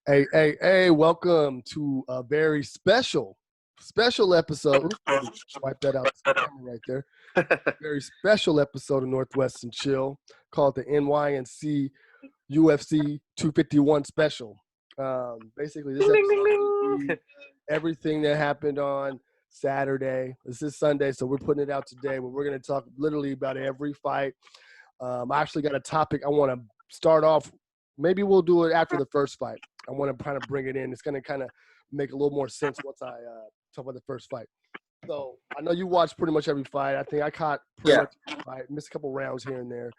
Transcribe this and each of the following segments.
Hey, welcome to a very special episode. Oops, wipe that out the camera right there. Very special episode of Northwest&Chill called the NY&C UFC 251 special. Basically, this episode will be everything that happened on Saturday. This is Sunday, so we're putting it out today, but we're going to talk literally about every fight. I actually got a topic I want to start off. Maybe we'll do it after the first fight. I want to kind of bring it in. It's going to kind of make a little more sense once I talk about the first fight. So I know you watched pretty much every fight. I think I caught pretty much every fight. Missed a couple rounds here and there.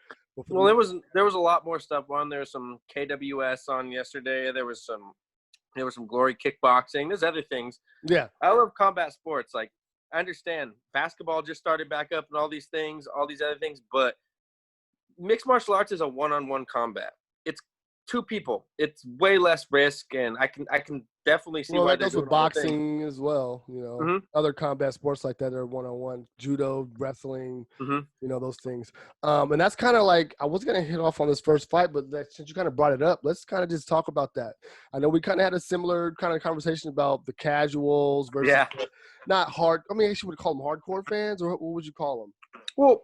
Well, there was a lot more stuff on. There was some KWS on yesterday. There was some glory kickboxing. There's other things. Yeah. I love combat sports. Like, I understand basketball just started back up and all these things, all these other things, but mixed martial arts is a one-on-one combat. It's two people. It's way less risk, and I can definitely see why that goes with boxing as well. You know, other combat sports like that are one-on-one. Judo, wrestling, those things. And that's kind of like I was gonna hit off on this first fight, but since you kind of brought it up, let's kind of just talk about that. I know we kind of had a similar kind of conversation about the casuals versus not hard. I mean, I guess you would call them hardcore fans, or what would you call them? Well,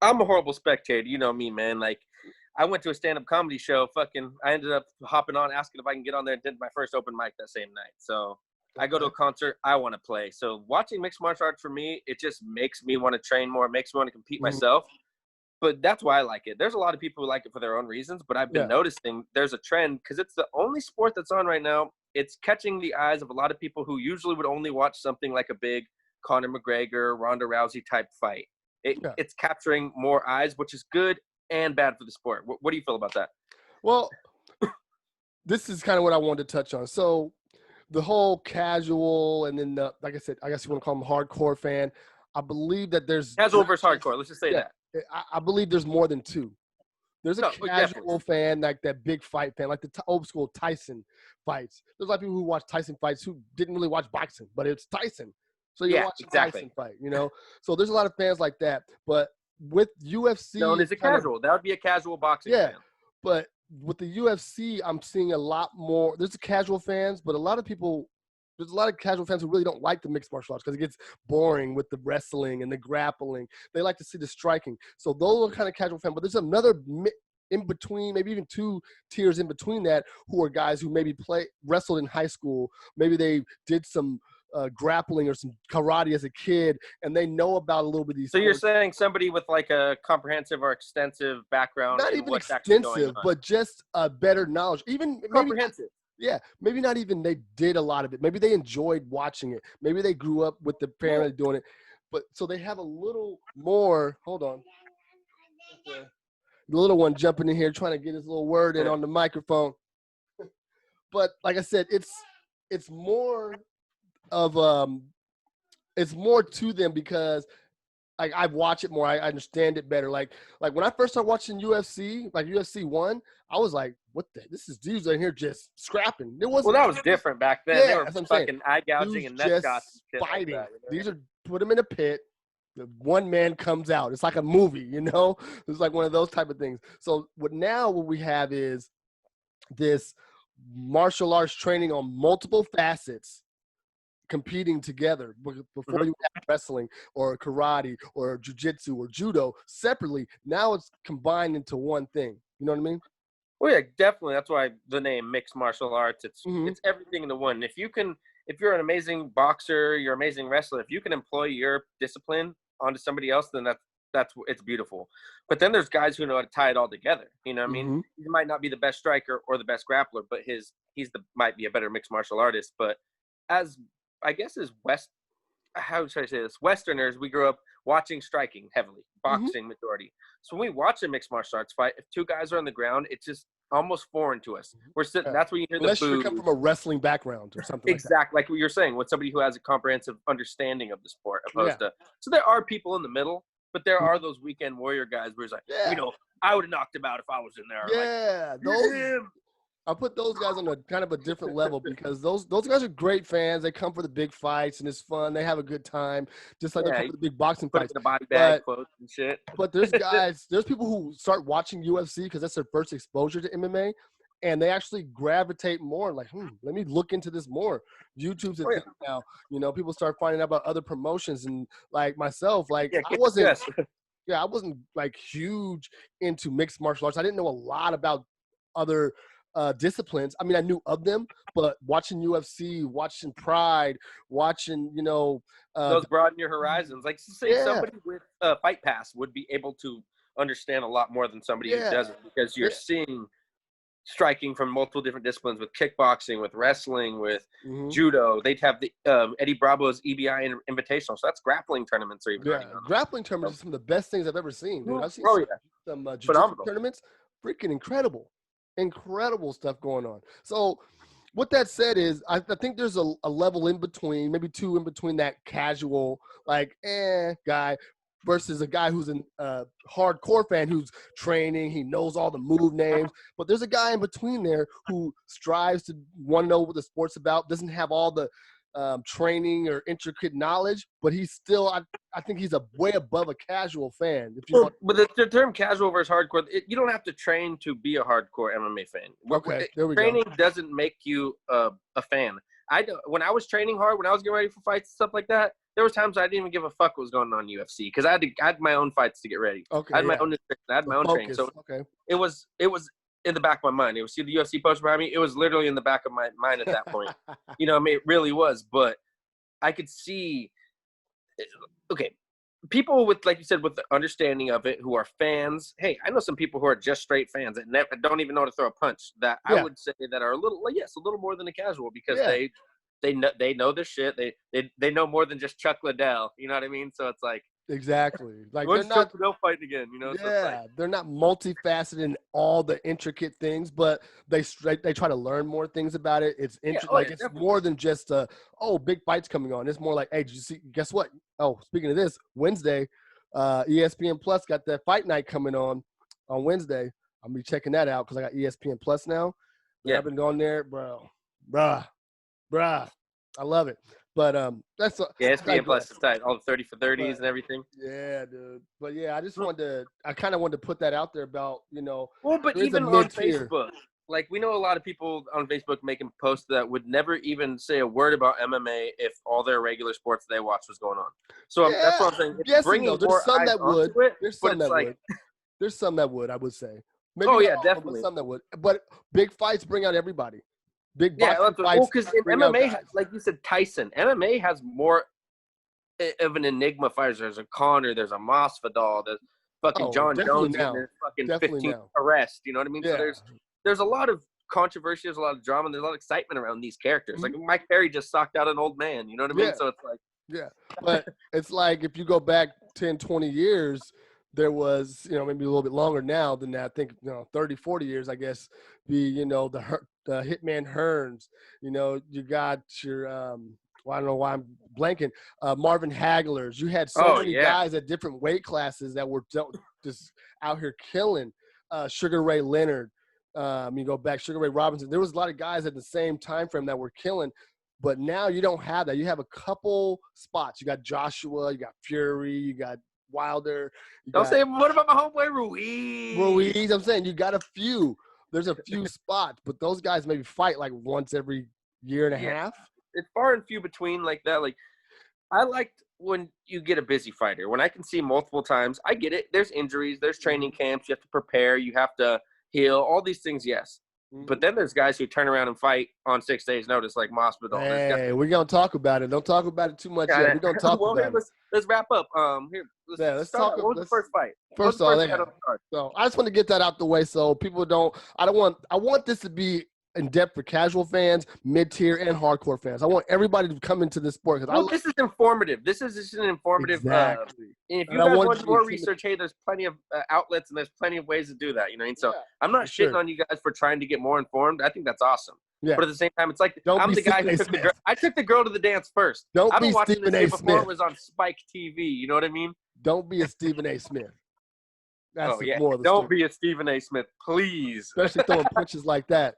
I'm a horrible spectator. You know me, man. Like, I went to a stand-up comedy show. I ended up hopping on, asking if I can get on there, and did my first open mic that same night. So I go to a concert, I want to play. So watching mixed martial arts for me, it just makes me want to train more. It makes me want to compete myself. But that's why I like it. There's a lot of people who like it for their own reasons, but I've been noticing there's a trend because it's the only sport that's on right now. It's catching the eyes of a lot of people who usually would only watch something like a big Conor McGregor, Ronda Rousey type fight. It's capturing more eyes, which is good and bad for the sport. What do you feel about that? Well, this is kind of what I wanted to touch on. So the whole casual and then like I said, I guess you want to call them hardcore fan. I believe that there's casual versus hardcore. Let's just say that. I believe there's more than two. There's a casual fan, like that big fight fan, like the old school Tyson fights. There's a lot of people who watch Tyson fights who didn't really watch boxing, but it's Tyson. So you watch a Tyson fight, So there's a lot of fans like that. But with UFC, known as a casual, that would be a casual boxing fan. But with the UFC, I'm seeing a lot more. There's casual fans, but there's a lot of casual fans who really don't like the mixed martial arts because it gets boring with the wrestling and the grappling. They like to see the striking. So those are kind of casual fans. But there's another in between, maybe even two tiers in between that, who are guys who maybe wrestled in high school. Maybe they did some grappling or some karate as a kid, and they know about a little bit of these. So sports. You're saying somebody with like a comprehensive or extensive background, not even extensive, but just a better knowledge, even comprehensive. Maybe not even they did a lot of it. Maybe they enjoyed watching it. Maybe they grew up with the parents doing it, but so they have a little more. Hold on, the little one jumping in here trying to get his little word in on the microphone. But like I said, it's more of it's more to them because like I watch it more, I understand it better. Like when I first started watching UFC, like UFC 1, I was like, "What the? This is dudes in here just scrapping." It wasn't. Well, that was different back then. Yeah, they were fucking eye gouging and neck just fighting. Like that, These are put them in a pit. The one man comes out. It's like a movie, It's like one of those type of things. So what we have is this martial arts training on multiple facets, competing together before you have wrestling or karate or jiu-jitsu or judo separately. Now it's combined into one thing. You know what I mean? Well, yeah, definitely. That's why the name mixed martial arts. It's everything into one. If you're an amazing boxer, you're an amazing wrestler, if you can employ your discipline onto somebody else, then it's beautiful. But then there's guys who know how to tie it all together. You know what I mean? He might not be the best striker or the best grappler, but might be a better mixed martial artist. But as how should I say this? Westerners, we grew up watching striking heavily, boxing majority. So when we watch a mixed martial arts fight, if two guys are on the ground, it's just almost foreign to us. We're sitting. That's when you hear unless the boo. You come from a wrestling background or something. Exactly, like what you're saying, with somebody who has a comprehensive understanding of the sport, opposed to. So there are people in the middle, but there are those weekend warrior guys where it's like, I would have knocked him out if I was in there. Yeah, like, I put those guys on a kind of a different level because those guys are great fans. They come for the big fights and it's fun. They have a good time, just like they come for the big boxing fights. Put in a body bag, clothes and shit. But there's people who start watching UFC because that's their first exposure to MMA, and they actually gravitate more like, let me look into this more. YouTube's a thing now. You know, people start finding out about other promotions, and like myself, like I wasn't like huge into mixed martial arts. I didn't know a lot about other disciplines. I mean, I knew of them, but watching UFC, watching Pride, watching, you know, those broaden your horizons. Like, say somebody with a Fight Pass would be able to understand a lot more than somebody who doesn't, because you're seeing striking from multiple different disciplines, with kickboxing, with wrestling, with judo. They'd have the Eddie Bravo's EBI Invitational, so that's grappling tournaments are even running on. Grappling tournaments are some of the best things I've ever seen, dude. I've seen some jiu-jitsu tournaments, freaking incredible stuff going on. So what that said is, I think there's a level in between, maybe two in between, that casual, like, guy versus a guy who's a hardcore fan who's training, he knows all the move names. But there's a guy in between there who strives to want to know what the sport's about, doesn't have all the training or intricate knowledge, but he's still, I think he's way above a casual fan. But the term casual versus hardcore, you don't have to train to be a hardcore MMA fan. Okay, there we go. Training doesn't make you a fan. When I was training hard, when I was getting ready for fights and stuff like that, there was times I didn't even give a fuck what was going on in UFC, because I had my own fights to get ready. Okay, I had my own nutrition, I had my own training. So it was in the back of my mind. It was, see the UFC poster behind me, it was literally in the back of my mind at that point. You know, I mean, it really was. But I could see, people with, like you said, with the understanding of it, who are fans. Hey, I know some people who are just straight fans that don't even know how to throw a punch, that I would say that are a little more than a casual, because they know their shit. They know more than just Chuck Liddell. You know what I mean? So it's like, exactly, like they're not Liddell fighting again. You know? So they're not multifaceted in all the intricate things, but they try to learn more things about it. It's interesting. It's definitely more than just big fights coming on. It's more like, hey, did you see? Guess what? Oh, speaking of this, Wednesday, ESPN Plus got that fight night coming on Wednesday. I'm gonna be checking that out because I got ESPN Plus now. But I've been going there, bruh. I love it. But that's ESPN Plus is tight. All the 30 for 30s and everything. Yeah, dude. But I kind of wanted to put that out there about, you know. Well, but even on Facebook, like, we know a lot of people on Facebook making posts that would never even say a word about MMA if all their regular sports they watch was going on. So that's what I'm saying. It's bringing there's some that would. There's some that would. There's some that would, I would say. Maybe definitely. Some that would. But big fights bring out everybody. Big fights. Well, because in MMA, like you said, Tyson, MMA has more of an enigma fighters. There's a Conor, there's a Masvidal, there's fucking John Jones, and there's fucking 15th arrest. You know what I mean? Yeah. So there's a lot of controversy, there's a lot of drama, and there's a lot of excitement around these characters. Like Mike Perry just socked out an old man. You know what I mean? So it's like, but it's like, if you go back 10, 20 years, there was, you know, maybe a little bit longer now than that. I think, 30, 40 years, I guess, the Hitman Hearns. You know, you got your, I don't know why I'm blanking, Marvin Haglers. You had so many guys at different weight classes that were just out here killing. Sugar Ray Leonard. You go back, Sugar Ray Robinson. There was a lot of guys at the same time frame that were killing. But now you don't have that. You have a couple spots. You got Joshua, you got Fury, you got Wilder. What about my homeboy Ruiz? I'm saying you got a few. There's a few spots, but those guys maybe fight like once every year and a half. It's far and few between like that. Like, I liked when you get a busy fighter, when I can see multiple times. I get it. There's injuries. There's training camps. You have to prepare. You have to heal. All these things, yes. But then there's guys who turn around and fight on 6 days' notice, like Masvidal. Hey, we're gonna talk about it. Don't talk about it too much yet. We're gonna talk about it. Let's wrap up. Let's talk. What was the first fight? First of all, so I just want to get that out the way, so people don't. I want this to be in depth for casual fans, mid-tier, and hardcore fans. I want everybody to come into this sport. This is informative. This is just an informative. Exactly. If you guys want more research, hey, there's plenty of outlets and there's plenty of ways to do that. You know, and so I'm not shitting on you guys for trying to get more informed. I think that's awesome. Yeah. But at the same time, it's like, I'm the guy who took the girl. I took the girl to the dance first. Don't be watching Stephen this A. before Smith. it was on Spike TV. You know what I mean? Don't be a Stephen A. Smith. That's more of the Don't story. be a Stephen A. Smith, please. Especially throwing punches like that.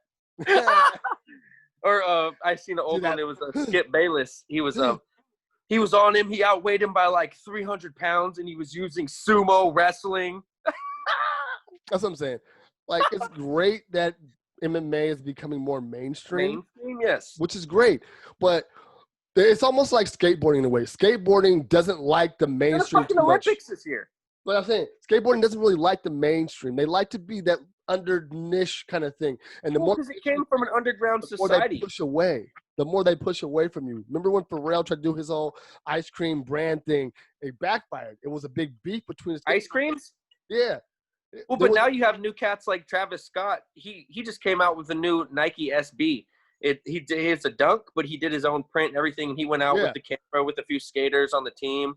Or I seen an old one. It was Skip Bayless. He was on him. He outweighed him by like 300 pounds, and he was using sumo wrestling. That's what I'm saying. Like, it's great that MMA is becoming more mainstream, Yes. which is great. But it's almost like skateboarding in a way. Skateboarding doesn't like the They're the mainstream fucking too much. Olympics this year. But I'm saying skateboarding doesn't really like the mainstream. They like to be that under niche kind of thing. And the more Because it came from an underground the more society. they push away, the more they push away from you. Remember when Pharrell tried to do his whole ice cream brand thing? It backfired. It was a big beef between the Ice creams? Yeah. Well, but now you have new cats like Travis Scott. He just came out with a new Nike SB. It's a dunk, but he did his own print and everything. And he went out with the camera with a few skaters on the team.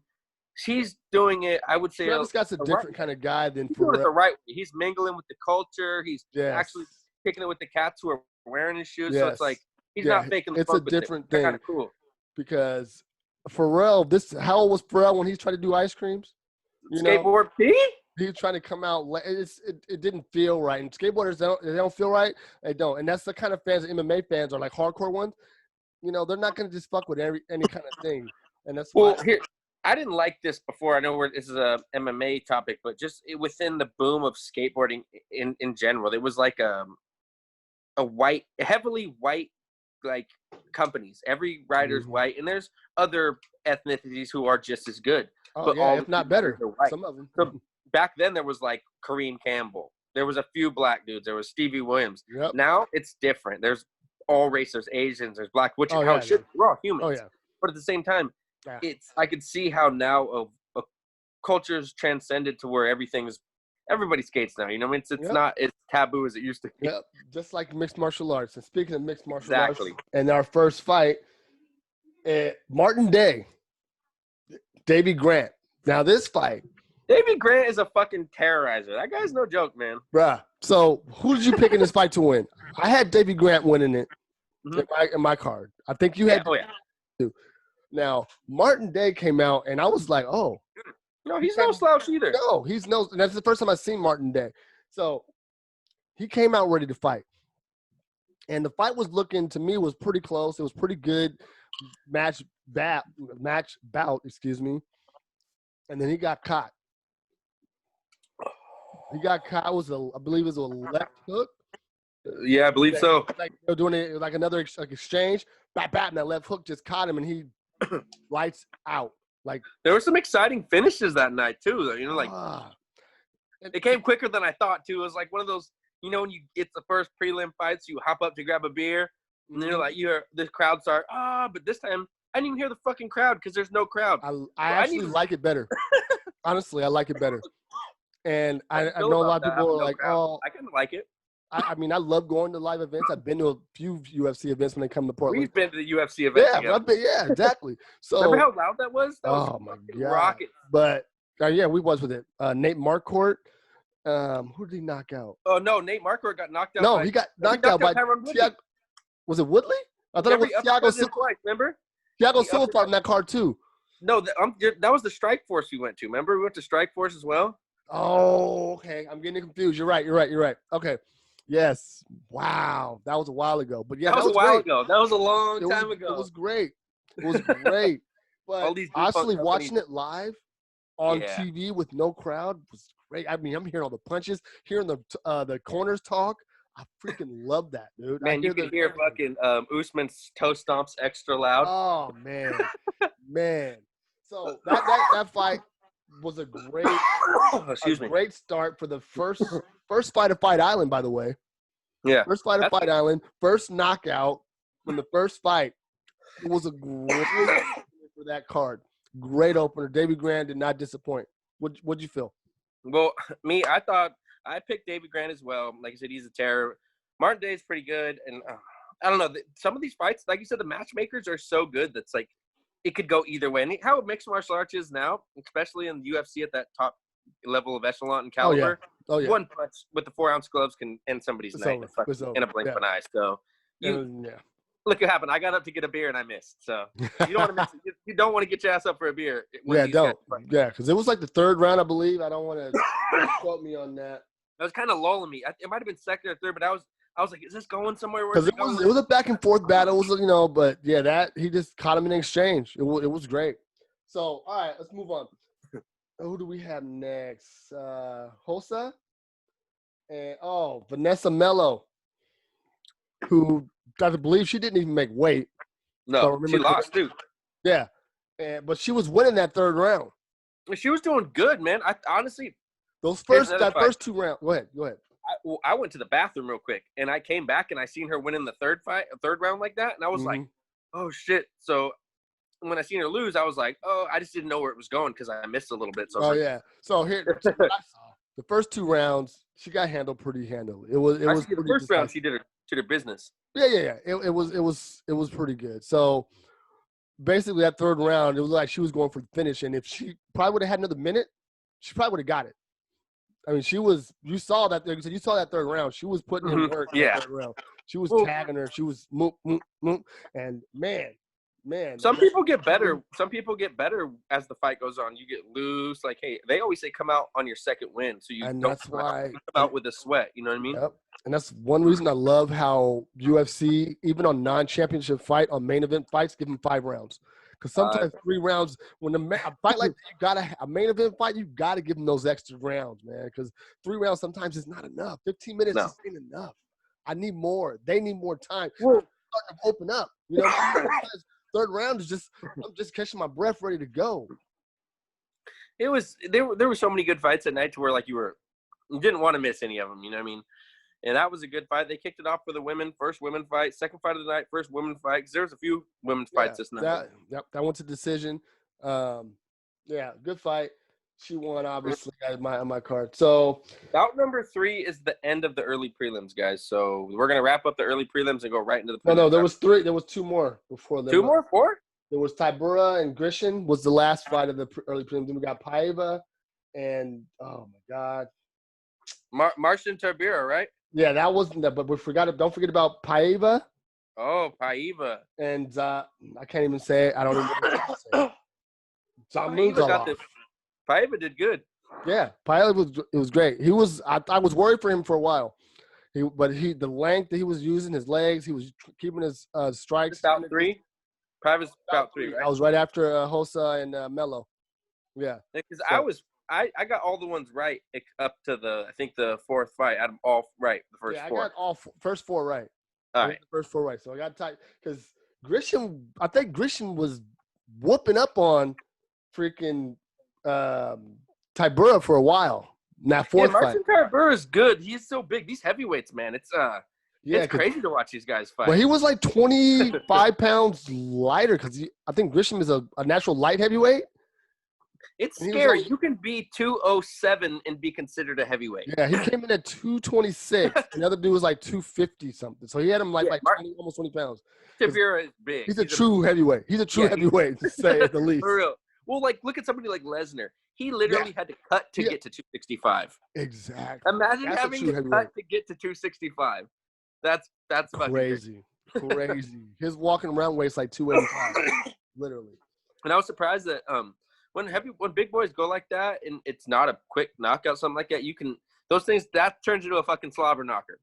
He's doing it, I would say. Travis Scott's a different kind of guy than He's doing it Pharrell. the right way. He's mingling with the culture. He's actually kicking it with the cats who are wearing his shoes. So it's like he's not faking the funk. It's a different thing. Kind of cool. Because Pharrell, how old was Pharrell when he tried to do ice creams? Skateboard P? He was trying to come out. It didn't feel right. And skateboarders, they don't feel right. They don't. And that's the kind of fans that MMA fans are, like hardcore ones. They're not going to just fuck with any kind of thing. And that's why. Well, here, I didn't like this before. I know this is a MMA topic, but just within the boom of skateboarding in general, it was like a heavily white, like companies. Every rider's white, and there's other ethnicities who are just as good. Oh, but yeah, if not better. Some of them. So back then, there was like Kareem Campbell. There was a few black dudes. There was Stevie Williams. Yep. Now it's different. There's all races. There's Asians. There's black. Which how it should. We're all humans. Oh yeah. But at the same time, I could see how now a culture's transcended to where everybody skates now. It's not as taboo as it used to be. Yep. Just like mixed martial arts. And speaking of mixed martial arts, and our first fight, Martin Day, Davy Grant. Now this fight. Davy Grant is a fucking terrorizer. That guy's no joke, man. Bruh. So who did you pick in this fight to win? I had Davy Grant winning it in my card. I think you had. Too. Now Martin Day came out, and I was like, oh. No, he's no slouch either. No, and that's the first time I've seen Martin Day. So he came out ready to fight. And the fight was pretty close. It was pretty good match bout, excuse me. And then he got caught. I believe it was a left hook. Yeah, I believe so. Like they're doing it like another exchange. Bap, and that left hook just caught him, and he lights out. Like there were some exciting finishes that night too. Though, it came quicker than I thought too. It was like one of those, when you get the first prelim fights, you hop up to grab a beer, and then the crowd start. But this time I didn't even hear the fucking crowd because there's no crowd. I actually like it better. Honestly, I like it better. And I know a lot of people are like, oh, I kind of like it. I mean, I love going to live events. I've been to a few UFC events when they come to Portland. We've been to the UFC events together. Yeah, exactly. So remember how loud that was? That was my God. rocket. But we was with it. Nate Marquardt. Who did he knock out? Oh no, Nate Marquardt got knocked out. No, he got knocked out by Thiago. Was it Woodley? I thought it was Thiago Silva. Remember? Thiago Silva fought in that card too. No, that was the Strike Force we went to. Remember, we went to Strike Force as well. Oh, okay. I'm getting confused. You're right. Okay. Yes. Wow. That was a while ago. But yeah, that was a while ago. That was a long time ago. It was great. But honestly, watching it live on TV with no crowd was great. I mean, I'm hearing all the punches, hearing the corners talk. I freaking love that, dude. Man, you can hear fucking Usman's toe stomps extra loud. Oh man. So that fight was a great, great start for the first fight of Fight Island, by the way. Yeah. First fight of Fight Island, first knockout from the first fight. It was a great for that card. Great opener. Davy Grant did not disappoint. What'd you feel? Well, I picked Davy Grant as well. Like I said, he's a terror. Martin Day is pretty good, and I don't know. Some of these fights, like you said, the matchmakers are so good that's like it could go either way. And how mixed martial arts is now, especially in the UFC at that top level of echelon and caliber, one punch with the 4-ounce gloves can end somebody's night in a blink of an eye. So look what happened. I got up to get a beer and I missed. So you don't want to miss it. You don't want to get your ass up for a beer. Because it was like the third round, I believe. I don't want to quote me on that. That was kind of lulling me. It might have been second or third, but I was like, is this going somewhere? Because it was a back and forth battle. It was, but yeah, that he just caught him in exchange. It was great. So, all right, let's move on. Who do we have next? Hossa and Vanessa Mello. who I believe she didn't even make weight. No, she lost too. Yeah, but she was winning that third round. She was doing good, man. I honestly, that first 2 rounds. Go ahead. I went to the bathroom real quick, and I came back and I seen her winning the third round like that, and I was like, oh shit. So when I seen her lose, I was like, oh, I just didn't know where it was going because I missed a little bit. So yeah. So here, what I saw, the first 2 rounds, she got handled pretty handily. It was the first round she did her business. Yeah. It was pretty good. So basically, that third round, it was like she was going for the finish, and if she probably would have had another minute, she probably would have got it. I mean, you saw that third round. She was putting in work in that third round. She was tagging her. She was and man. Some people get better. Some people get better as the fight goes on. You get loose. Like, hey, they always say come out on your second win, so you don't come out with a sweat. You know what I mean? Yep. And that's one reason I love how UFC, even on non-championship fight, on main event fights, give them 5 rounds. Because sometimes 3 rounds, when a fight like that, a main event fight, you got to give them those extra rounds, man. Because 3 rounds sometimes is not enough. 15 minutes just ain't enough. I need more. They need more time. Well, starting to open up. You know, third round is I'm just catching my breath, ready to go. There were so many good fights at night to where like you didn't want to miss any of them. You know what I mean? And that was a good fight. They kicked it off for the women, first women fight, second fight of the night, first women fight. Because there was a few women's fights this night. That went to decision. Good fight. She won, obviously, on my card. So bout number 3 is the end of the early prelims, guys. So we're gonna wrap up the early prelims and go right into the prelims. No, there was 3. There was 2 more before that. 2 more? 4? There was Tybura and Grisham was the last fight of the early prelims. Then we got Paiva and oh my God, Marcin Tybura, right? Yeah, that wasn't that, but we forgot. Don't forget about Paiva. Oh, Paiva. And I can't even say it. I don't even know Paiva Paiva did good. Yeah, Paiva was great. He was. I was worried for him for a while. The length that he was using, his legs, he was keeping his strikes. About 3. Paiva's about 3, right? I was right after Hossa and Mello. Yeah. Because I got all the ones right up to the 4th fight. I had them all right. The first 4. I got all first 4 right. All right. First 4 right. So I got tight because Grisham. I think Grisham was whooping up on freaking Tybura for a while. Now 4th fight. Marcin Tybura is good. He's so big. These heavyweights, man. It's crazy to watch these guys fight. Well, he was like 25 pounds lighter because I think Grisham is a natural light heavyweight. It's scary. You can be 207 and be considered a heavyweight. Yeah, he came in at 226. The other dude was like 250 something. So he had him almost 20 pounds. Tybura is big. He's a true heavyweight. He's a true heavyweight, to say at the least. For real. Well, like, look at somebody like Lesnar. He literally had to cut to get to 265. Exactly. Imagine having to cut to get to 265. That's crazy. Crazy. His walking around weight's like 285. Literally. And I was surprised that when big boys go like that and it's not a quick knockout, something like that, those things that turns into a fucking slobber knocker.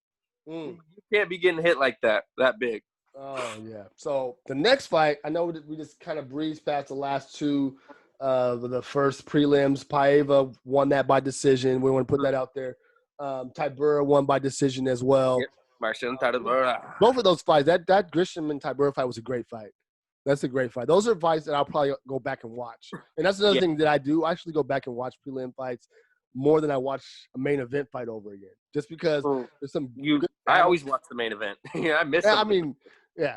You can't be getting hit like that big. Oh yeah. So the next fight, I know we just kind of breezed past the last 2 the first prelims. Paiva won that by decision. We want to put that out there. Tybura won by decision as well. Yep. Marcin Tybura. Both of those fights, that Grisham and Tybura fight was a great fight. That's a great fight. Those are fights that I'll probably go back and watch. And that's another thing that I do. I actually go back and watch prelim fights more than I watch a main event fight over again. Just because there's some good I always watch the main event. I miss them. I mean,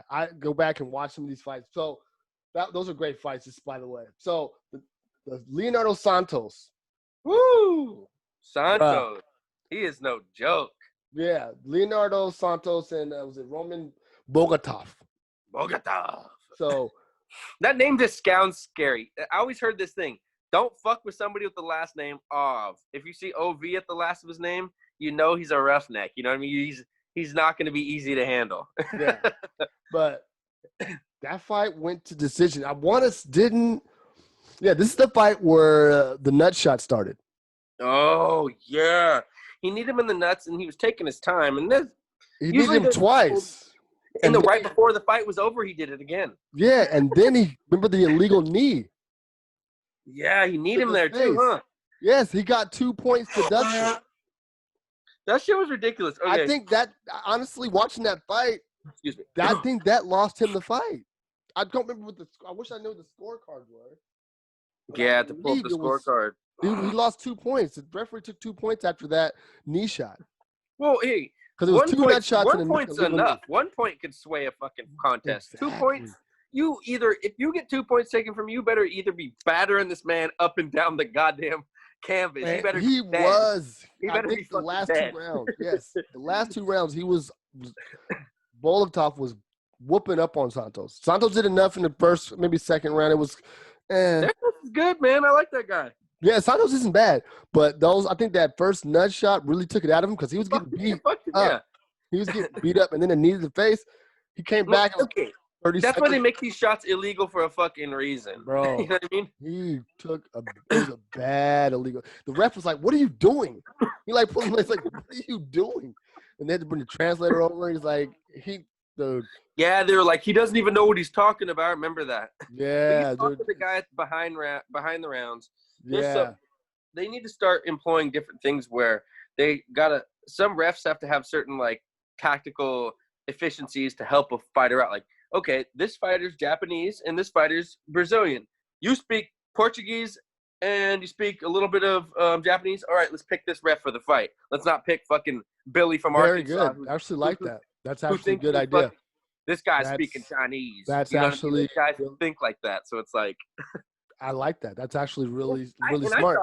I go back and watch some of these fights. So those are great fights, just by the way. So the Leonardo Santos. Woo! Santos. He is no joke. Yeah, Leonardo Santos and was it Roman Bogatov? So that name just sounds scary. I always heard this thing. Don't fuck with somebody with the last name Ov. If you see OV at the last of his name, you know he's a roughneck. You know what I mean? He's not going to be easy to handle. Yeah. But that fight went to decision. this is the fight where the nut shot started. Oh, yeah. He needed him in the nuts, and he was taking his time. And he needed him twice. And right before the fight was over, he did it again. Yeah, and then remember the illegal knee. Yeah, you need him there too, huh? Yes, he got 2 points deduction. That shit was ridiculous. Okay. I think that, honestly, watching that fight, Excuse me. I think that lost him the fight. I don't remember what I wish I knew what the scorecards were. Yeah, to pull up the scorecard. He lost 2 points. The referee took 2 points after that knee shot. Well, hey, because it was 2 nut shots and a point's enough. 1 point could sway a fucking contest. Exactly. 2 points. If you get 2 points taken from you, better either be battering this man up and down the goddamn canvas. Man, He better he be dead. was. He I better think be the last dead. 2 rounds. Yes, the last 2 rounds he was Bolatov was whooping up on Santos. Santos did enough in the first, maybe second round. It was, That was good, man. I like that guy. Yeah, Santos isn't bad, but I think that first nut shot really took it out of him because he was getting beat up. Yeah. He was getting beat up, and then a knee to the face. He came back. Okay. That's why they make these shots illegal for a fucking reason. Bro. You know what I mean? It was a bad illegal. The ref was like, what are you doing? He like pulling him, like, what are you doing? And they had to bring the translator over. He's like, yeah, they were like, he doesn't even know what he's talking about. Remember that? Yeah, dude. The guy behind the rounds. Yeah. They need to start employing different things where some refs have to have certain like tactical efficiencies to help a fighter out. Like, okay, this fighter's Japanese and this fighter's Brazilian. You speak Portuguese and you speak a little bit of Japanese. All right, let's pick this ref for the fight. Let's not pick fucking Billy from Arkansas. Very good. I actually like that. That's actually a good idea. This guy's speaking Chinese. That's actually guys think like that. So it's like I like that. That's actually really smart.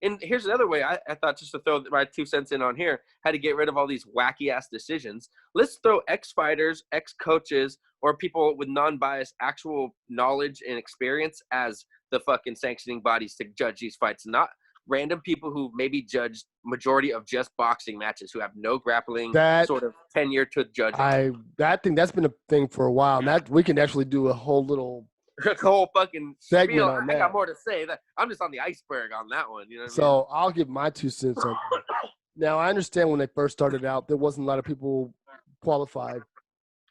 And here's another way I thought, just to throw my 2 cents in on here, how to get rid of all these wacky-ass decisions. Let's throw ex-fighters, ex-coaches, or people with non-biased actual knowledge and experience as the fucking sanctioning bodies to judge these fights, not random people who maybe judge majority of just boxing matches who have no grappling sort of tenure to judge. I think that's been a thing for a while. And that we can actually do a whole little fucking segment spiel. on that. I got more to say. I'm just on the iceberg on that one. You know what so I mean? I'll give my 2 cents on that. Now, I understand when they first started out, there wasn't a lot of people qualified.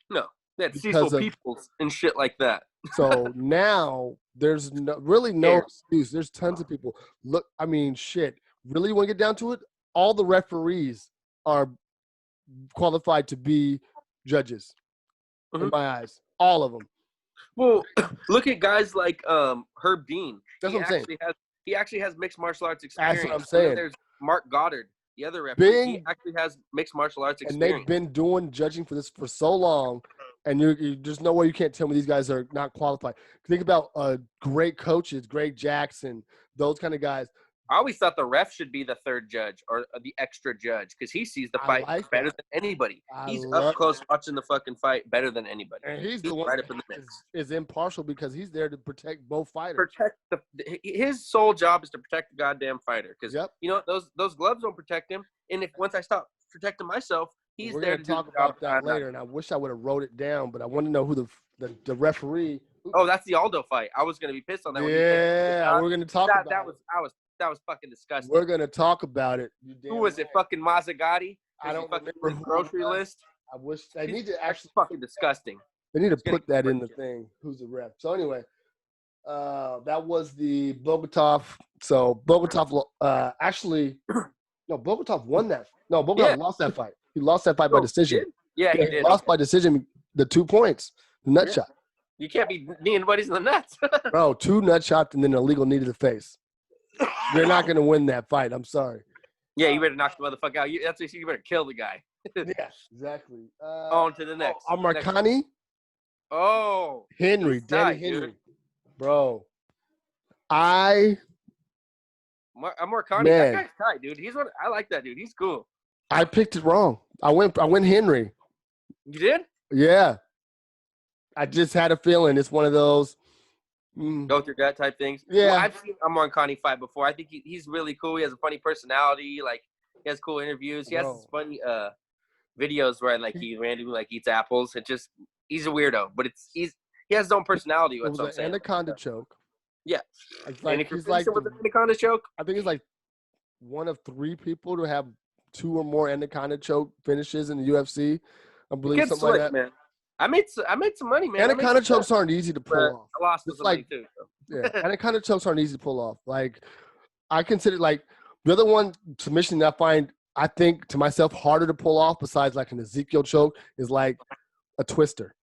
No, they had Cecil Peoples and shit like that. So now there's no excuse. There's tons of people. Look, I mean, shit. Really, you want to get down to it? All the referees are qualified to be judges, in my eyes. All of them. Well, look at guys like Herb Dean. That's what I'm saying. He actually has mixed martial arts experience. That's what I'm saying. There's Mark Goddard, the other referee. He actually has mixed martial arts experience. And they've been doing judging for this for so long, and there's no way you can't tell me these guys are not qualified. Think about great coaches, Greg Jackson, those kind of guys. I always thought the ref should be the third judge or the extra judge because he sees the fight better than anybody. He's up close watching the fucking fight better than anybody. And he's the one right up in the mix. Is impartial because he's there to protect both fighters. His sole job is to protect the goddamn fighter because you know those gloves don't protect him. And if once I stop protecting myself, he's there to talk about that later. And I wish I would have wrote it down, but I want to know who the referee. Oh, that's the Aldo fight. I was gonna be pissed on that. Yeah, we're gonna talk about that was fucking disgusting. We're gonna talk about it. Who was it? Fucking Mazzagatti? I don't remember the grocery list. I wish they need to actually fucking disgusting. They need to put that in the thing. Who's the ref? So anyway, that was the Bogotov. So Bogotov Bogotov won that. No, Bogotov lost that fight. He lost that fight by decision. Yeah, he did. Lost by decision. The 2 points. The nut shot. You can't be kneeing buddies in the nuts. Bro, 2 nut shots and then an illegal knee to the face. You're not going to win that fight. I'm sorry. Yeah, you better knock the motherfucker out. That's what you better kill the guy. Yeah, exactly. On to the next. Amarkani. Oh. Danny Henry. Dude. Bro. Amarkani, that guy's tight, dude. I like that dude. He's cool. I picked it wrong. I went Henry. You did? Yeah. I just had a feeling it's one of those go with your gut type things. Yeah, well, I've seen Amarkani fight before. I think he's really cool. He has a funny personality. Like he has cool interviews. He has this funny videos where like he randomly like eats apples. He's a weirdo, but he has his own personality. It was an anaconda choke. Yeah, like, and if you're like with an anaconda choke, I think he's like one of 3 people to have 2 or more anaconda choke finishes in the UFC. I believe something like that. Man. I made some money, man. Anaconda chokes aren't easy to pull off. I lost some money too. Yeah, anaconda chokes aren't easy to pull off. Like, I consider like the other one submission that I think to myself harder to pull off besides like an Ezekiel choke is like a twister.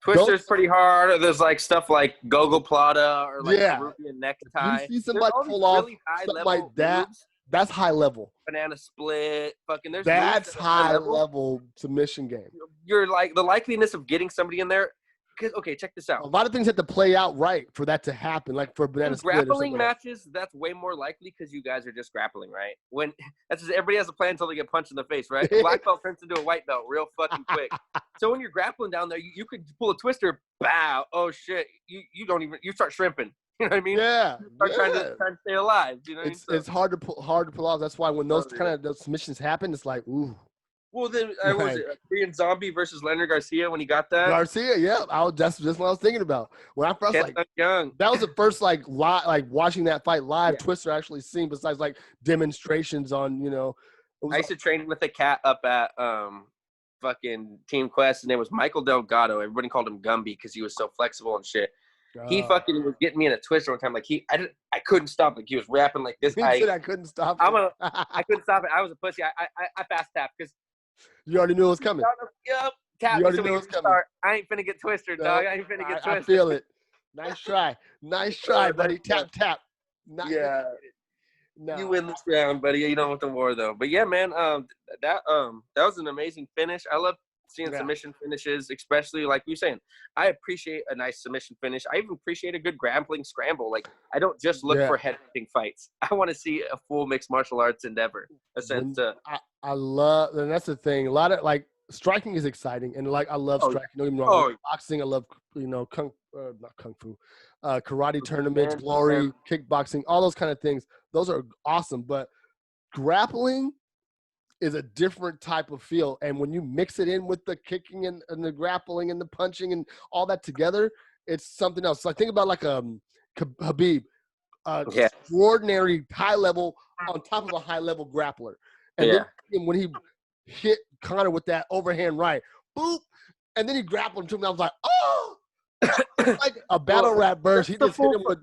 Twister's pretty hard. There's like stuff like Gogoplata or like Peruvian necktie. If you see somebody pull off really something like that, moves. That's high level. Banana split. Fucking there's that's high level submission game. You're like the likeliness of getting somebody in there. Because okay, check this out. A lot of things have to play out right for that to happen. Like for banana split. Grappling matches, that's way more likely because you guys are just grappling, right? When that's just, everybody has a plan until they get punched in the face, right? Black belt turns into a white belt real fucking quick. So when you're grappling down there, you could pull a twister, bow. Oh shit, you don't even start shrimping. You know what I mean? Yeah. You start trying to stay alive. You know what I mean? It's hard to pull off. That's why when those those submissions happen, it's like ooh. Well, then was it Korean Zombie versus Leonard Garcia when he got that? Garcia, yeah, that's just what I was thinking about when I first young. That was the first like watching that fight live. Twister actually seen besides like demonstrations on I used to train with a cat up at fucking Team Quest, and it was Michael Delgado. Everybody called him Gumby because he was so flexible and shit. He fucking was getting me in a twister one time. Like I couldn't stop. Like he was rapping like this. I couldn't stop. I couldn't stop it. I was a pussy. I fast tapped because. You already knew it was coming. Yep. Tap you already knew it was coming. I ain't finna get twisted, dog. I ain't finna get twisted. I feel it. Nice try. Nice try, buddy. Tap. Yeah. No. You win this round, buddy. You don't want the war, though. But, yeah, man, that was an amazing finish. I love seeing submission finishes, especially like you were saying. I appreciate a nice submission finish. I even appreciate a good grappling scramble. Like, I don't just look for headhunting fights. I want to see a full mixed martial arts endeavor. I love, and that's the thing. A lot of like striking is exciting, and like I love striking. Don't get me wrong. Boxing, I love not kung fu, karate tournaments, glory, kickboxing, all those kind of things. Those are awesome, but grappling is a different type of feel. And when you mix it in with the kicking and the grappling and the punching and all that together, it's something else. So I think about like Habib, extraordinary high level on top of a high level grappler. And then when he hit Connor with that overhand right, boop, and then he grappled him, and I was like, oh, like a battle rap burst. He just hit him with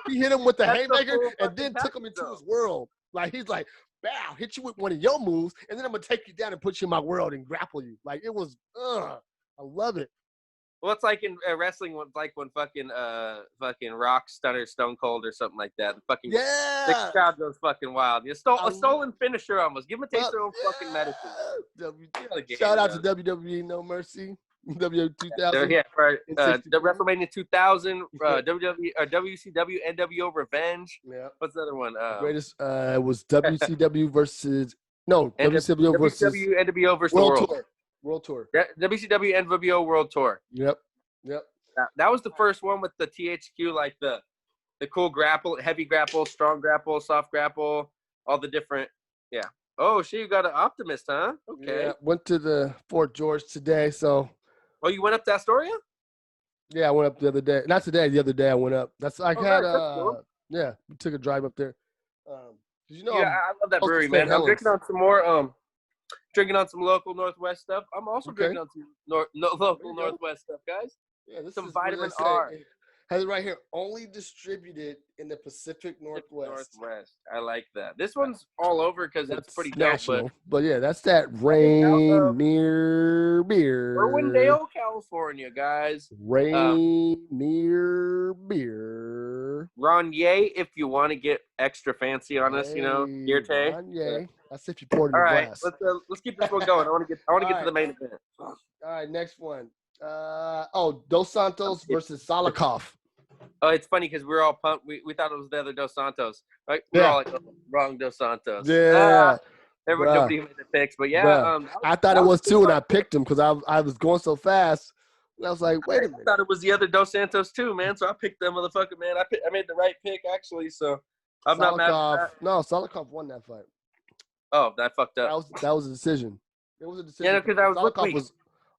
he hit him with the haymaker and then took him into his world. Like he's like, bow, hit you with one of your moves, and then I'm gonna take you down and put you in my world and grapple you. Like it was, I love it. Well, it's like in wrestling, when fucking Rock Stunner Stone Cold or something like that. The crowd goes fucking wild. A stolen finisher almost. Give him a taste of their own fucking medicine. Shout out to WWE No Mercy. WWE 2000. Yeah, right. WrestleMania 2000, WCW NWO Revenge. Yeah. What's the other one? Greatest it was WCW versus WCW versus NWO versus World Tour. WCW NWO World Tour. Yep. That was the first one with the THQ, like the cool grapple, heavy grapple, strong grapple, soft grapple, all the different. Yeah. Oh, shit, you got an Optimist, huh? Okay. Yeah, went to the Fort George today, so. Oh, you went up to Astoria? Yeah, I went up the other day. Not today. The other day I went up. We took a drive up there. I love that brewery, man. I'm drinking on some more. Drinking on some local Northwest stuff. I'm also drinking on some local Northwest stuff, guys. Yeah, this some vitamin R. Has it right here. Only distributed in the Pacific Northwest. I like that. This one's all over because it's pretty national. But yeah, that's that Rainier beer. Irwindale, California, guys. Rainier beer. Ronier, if you want to get extra fancy on us, Yerte. Ronier. That's if you pour it in all the right, glass. Let's keep this one going. I want to get to the main event. All right, next one. Dos Santos versus Salikov. Oh, it's funny because we were all pumped. We thought it was the other Dos Santos, right? We're all like, wrong Dos Santos. Yeah. Nobody made the picks, but yeah. I thought it was too, and I picked him because I was going so fast. And I was like, wait a minute. I thought it was the other Dos Santos too, man. So I picked that motherfucker, man. I made the right pick, actually, so I'm not mad at that. No, Salikov won that fight. Oh, that fucked up. That was a decision. It was a decision. Yeah, because Salikov was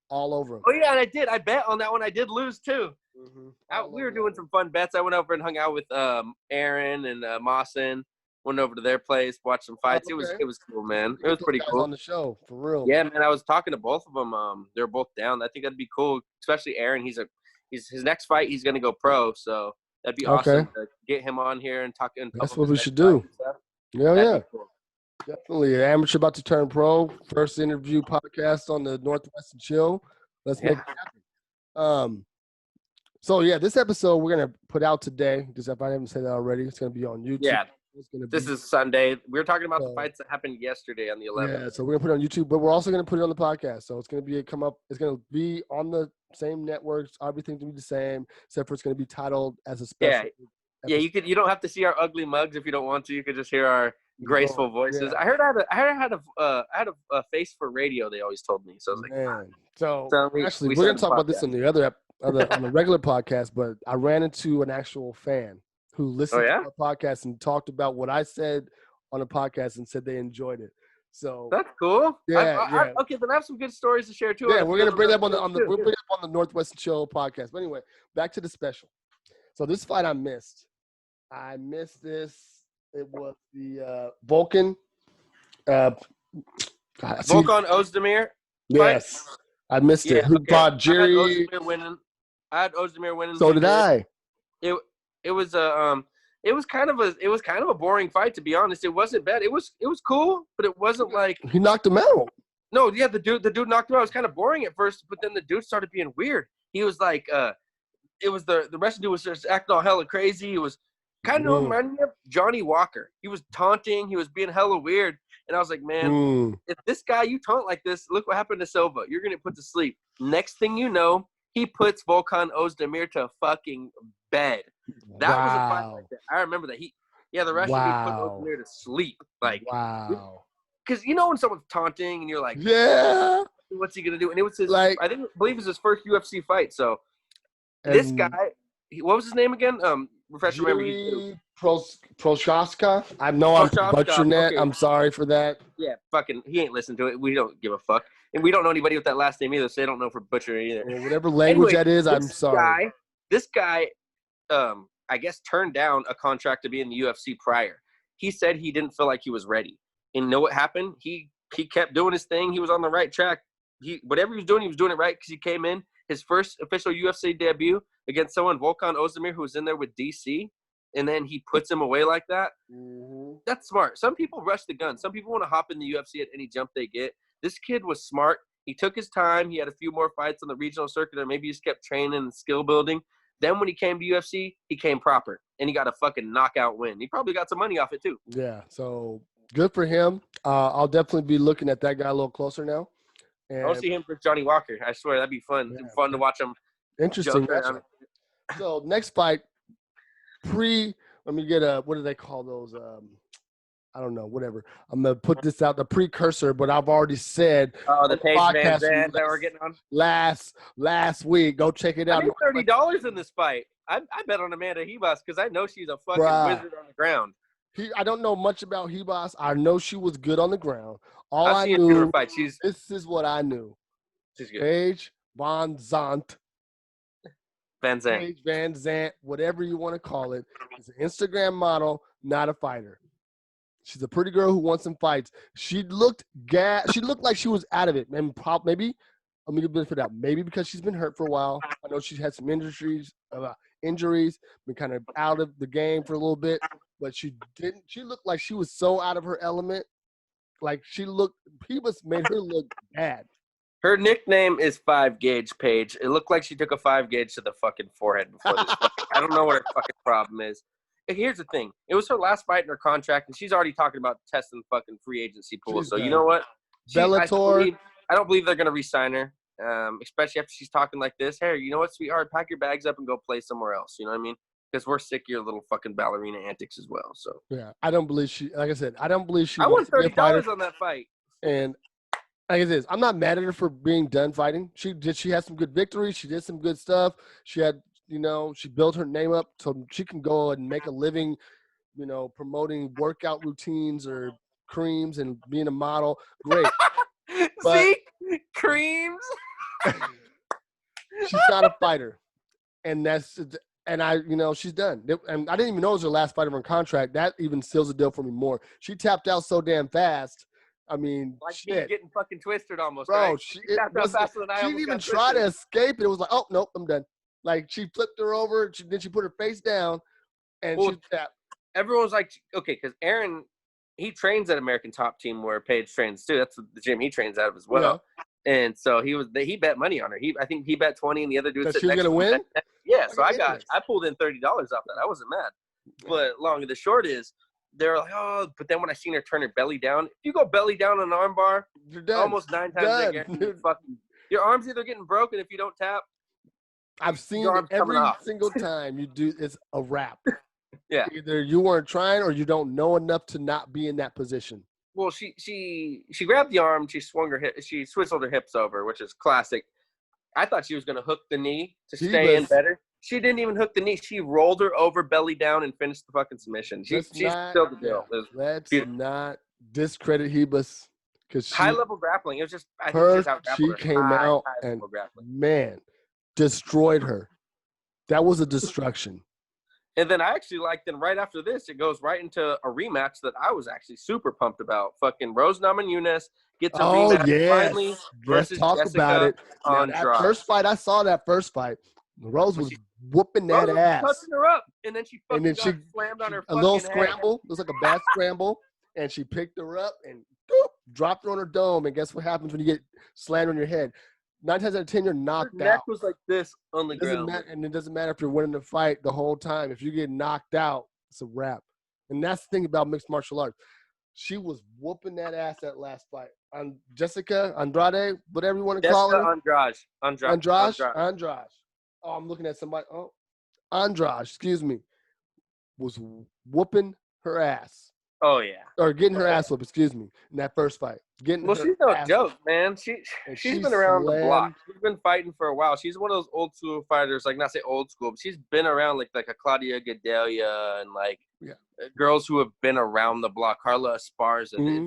all over him. Oh, yeah, and I did. I bet on that one. I did lose, too. Mm-hmm. We were doing some fun bets. I went over and hung out with Aaron and Mawson. Went over to their place, watched some fights. Okay. It was cool, man. It was pretty cool. On the show, for real. Yeah, man. I was talking to both of them. They're both down. I think that'd be cool, especially Aaron. He's his next fight. He's gonna go pro, so that'd be awesome to get him on here and talk. That's what we should do. Yeah. Cool. Definitely. Amateur about to turn pro. First interview podcast on the Northwest and Chill. Let's make it happen. So yeah, this episode we're gonna put out today, because if I haven't said that already, it's gonna be on YouTube. Yeah. It's gonna This be, is Sunday. We were talking about the fights that happened yesterday on the 11th. yeah, so we're gonna put it on YouTube, but we're also gonna put it on the podcast. So it's gonna be it's gonna be on the same networks. Everything's gonna be the same, except for it's gonna be titled as a special. Yeah, you don't have to see our ugly mugs if you don't want to. You could just hear our graceful voices. Yeah. I had a face for radio. They always told me. So I was like, man. So actually, we're gonna talk about this on the other on the regular podcast. But I ran into an actual fan who listened to our podcast and talked about what I said on the podcast and said they enjoyed it. So that's cool. Yeah. Okay, then I have some good stories to share too. Yeah, we're gonna bring that up on the Northwest and Chill podcast. But anyway, back to the special. So this fight I missed this. It was the Volkan. Volkan Ozdemir. Yes, I missed it. Who fought Jerry? I had Ozdemir winning. So did I. It was kind of a boring fight, to be honest. It wasn't bad. It was cool, but it wasn't like he knocked him out. No, yeah, the dude knocked him out. It was kind of boring at first, but then the dude started being weird. He was like, it was the rest of the dude was just acting all hella crazy. He was kind of reminding me of Johnny Walker. He was taunting. He was being hella weird. And I was like, man, if this guy, you taunt like this, look what happened to Silva. You're going to put to sleep. Next thing you know, he puts Volkan Ozdemir to fucking bed. That was a fight like that. I remember that. The Russian dude put Ozdemir to sleep. Like, because you know when someone's taunting and you're like, yeah, what's he going to do? And it was his, I believe it was his first UFC fight. So this guy, what was his name again? Refresh your memory. Prochaska. I know I'm butchering that. I'm sorry for that. Yeah, fucking, he ain't listened to it. We don't give a fuck. And we don't know anybody with that last name either, so they don't know if we're butchering either. Well, whatever language that is, I'm sorry. This guy, I guess, turned down a contract to be in the UFC prior. He said he didn't feel like he was ready. And you know what happened? He kept doing his thing. He was on the right track. Whatever he was doing it right because he came in. His first official UFC debut against someone, Volkan Ozdemir, who was in there with DC, and then he puts him away like that. Mm-hmm. That's smart. Some people rush the gun. Some people want to hop in the UFC at any jump they get. This kid was smart. He took his time. He had a few more fights on the regional circuit, or maybe he just kept training and skill building. Then when he came to UFC, he came proper, and he got a fucking knockout win. He probably got some money off it too. Yeah, so good for him. I'll definitely be looking at that guy a little closer now. And I want to see him for Johnny Walker. I swear, that'd be fun. Yeah, fun to watch him. Interesting. So next fight, let me get what do they call those? I don't know, whatever. I'm going to put this out, the precursor, but I've already said. Oh, the Paige Van Zandt that we're getting on? Last week. Go check it out. I made $30 in this fight. I bet on Amanda Ribas because I know she's a fucking wizard on the ground. I don't know much about Ribas. I know she was good on the ground. All I knew, this is what I knew. She's good. Paige Van Zandt. Paige Van Zandt, whatever you want to call it. She's an Instagram model, not a fighter. She's a pretty girl who wants some fights. She looked like she was out of it. And maybe, let me put it out. Maybe because she's been hurt for a while. I know she's had some injuries, been kind of out of the game for a little bit. But she looked like she was so out of her element. Like Ribas made her look bad. Her nickname is 5 Gauge Paige. It looked like she took a 5 gauge to the fucking forehead before this fight. I don't know what her fucking problem is. And here's the thing. It was her last fight in her contract, and she's already talking about testing fucking free agency pools. So you know what? Bellator. I don't believe they're going to re-sign her, especially after she's talking like this. Hey, you know what, sweetheart? Pack your bags up and go play somewhere else. You know what I mean? Because we're sick of your little fucking ballerina antics as well. So yeah, I don't believe she. Like I said, I don't believe she. I won $30 on that fight. And like it is, I'm not mad at her for being done fighting. She had some good victories. She did some good stuff. She had, she built her name up so she can go and make a living, promoting workout routines or creams and being a model. Great. See, creams. She's not a fighter, and she's done. And I didn't even know it was her last fight of her contract. That even seals the deal for me more. She tapped out so damn fast. I mean, like shit. She's getting fucking twisted almost, bro. Right? She didn't even try to escape it. It was like, oh nope, I'm done. Like she flipped her over. Then she put her face down, and she tapped. Everyone's like, okay, because Aaron he trains at American Top Team where Paige trains too. That's the gym he trains out of as well. Yeah. And so he bet money on her. I think he bet 20 and the other dude that said she was gonna win. Yeah, so I pulled in $30 off that. I wasn't mad. But long and the short is, they're like, oh, but then when I seen her turn her belly down, if you go belly down on an arm bar, you're done. Almost 9 times your arm's either getting broken if you don't tap. I've seen it every single time you do. It's a wrap. Yeah. Either you weren't trying or you don't know enough to not be in that position. Well, she grabbed the arm, she swung her hip, she swizzled her hips over, which is classic. I thought she was going to hook the knee to stay in better. She didn't even hook the knee. She rolled her over belly down and finished the fucking submission. She's still the deal. Let's not discredit Hebus. High level grappling. It was just, I think she came out and, man, destroyed her. That was a destruction. And then I actually liked, then right after this, it goes right into a rematch that I was actually super pumped about. Fucking Rose Namajunas gets a rematch finally versus talk Jessica about it. Andrade. That first fight, I saw that first fight. Rose was whooping that ass. Touching her up, and then she fucking slammed on her fucking head. A little scramble. It was like a bad scramble, and she picked her up and dropped her on her dome. And guess what happens when you get slammed on your head? 9 times out of 10, you're knocked out. Her neck was like this on the ground. And it doesn't matter if you're winning the fight the whole time. If you get knocked out, it's a wrap. And that's the thing about mixed martial arts. She was whooping that ass that last fight. Jessica Andrade, whatever you want to call her. Andrade. Oh, I'm looking at somebody. Oh, Andrade, excuse me, was whooping her ass. Oh, yeah. Or getting her ass whooped, excuse me, in that first fight. She's no joke, man. She's been around the block. She's been fighting for a while. She's one of those old school fighters, like not say old school, but she's been around like a Claudia Gadelia and girls who have been around the block. Carla Esparza. Mm-hmm.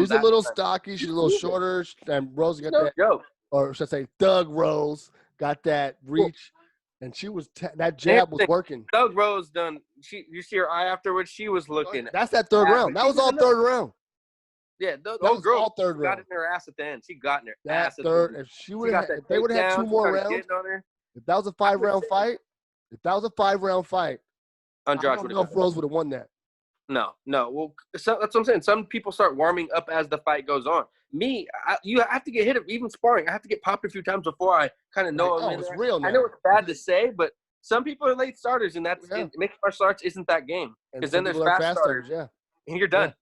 She's a little stocky. She's a little shorter. And Rose got that. Joke. Or should I say Thug Rose got that reach. And she was that jab was working. Thug Rose done. You see her eye afterwards. She was looking. That's that third round. That was all third round. Yeah, those girls all third round. Got in her ass at the end. She got in her ass. Third. If she would have, if they would have had 2 more rounds. If that was a 5-round fight, Andrade I don't know if Rose would have won that. No. Well, so that's what I'm saying. Some people start warming up as the fight goes on. Me, you have to get hit. Even sparring, I have to get popped a few times before I kind of know. It's real now. I know it's bad to say, but some people are late starters, and that's mixed martial arts isn't that game because then there's fast starters. Yeah, and you're done.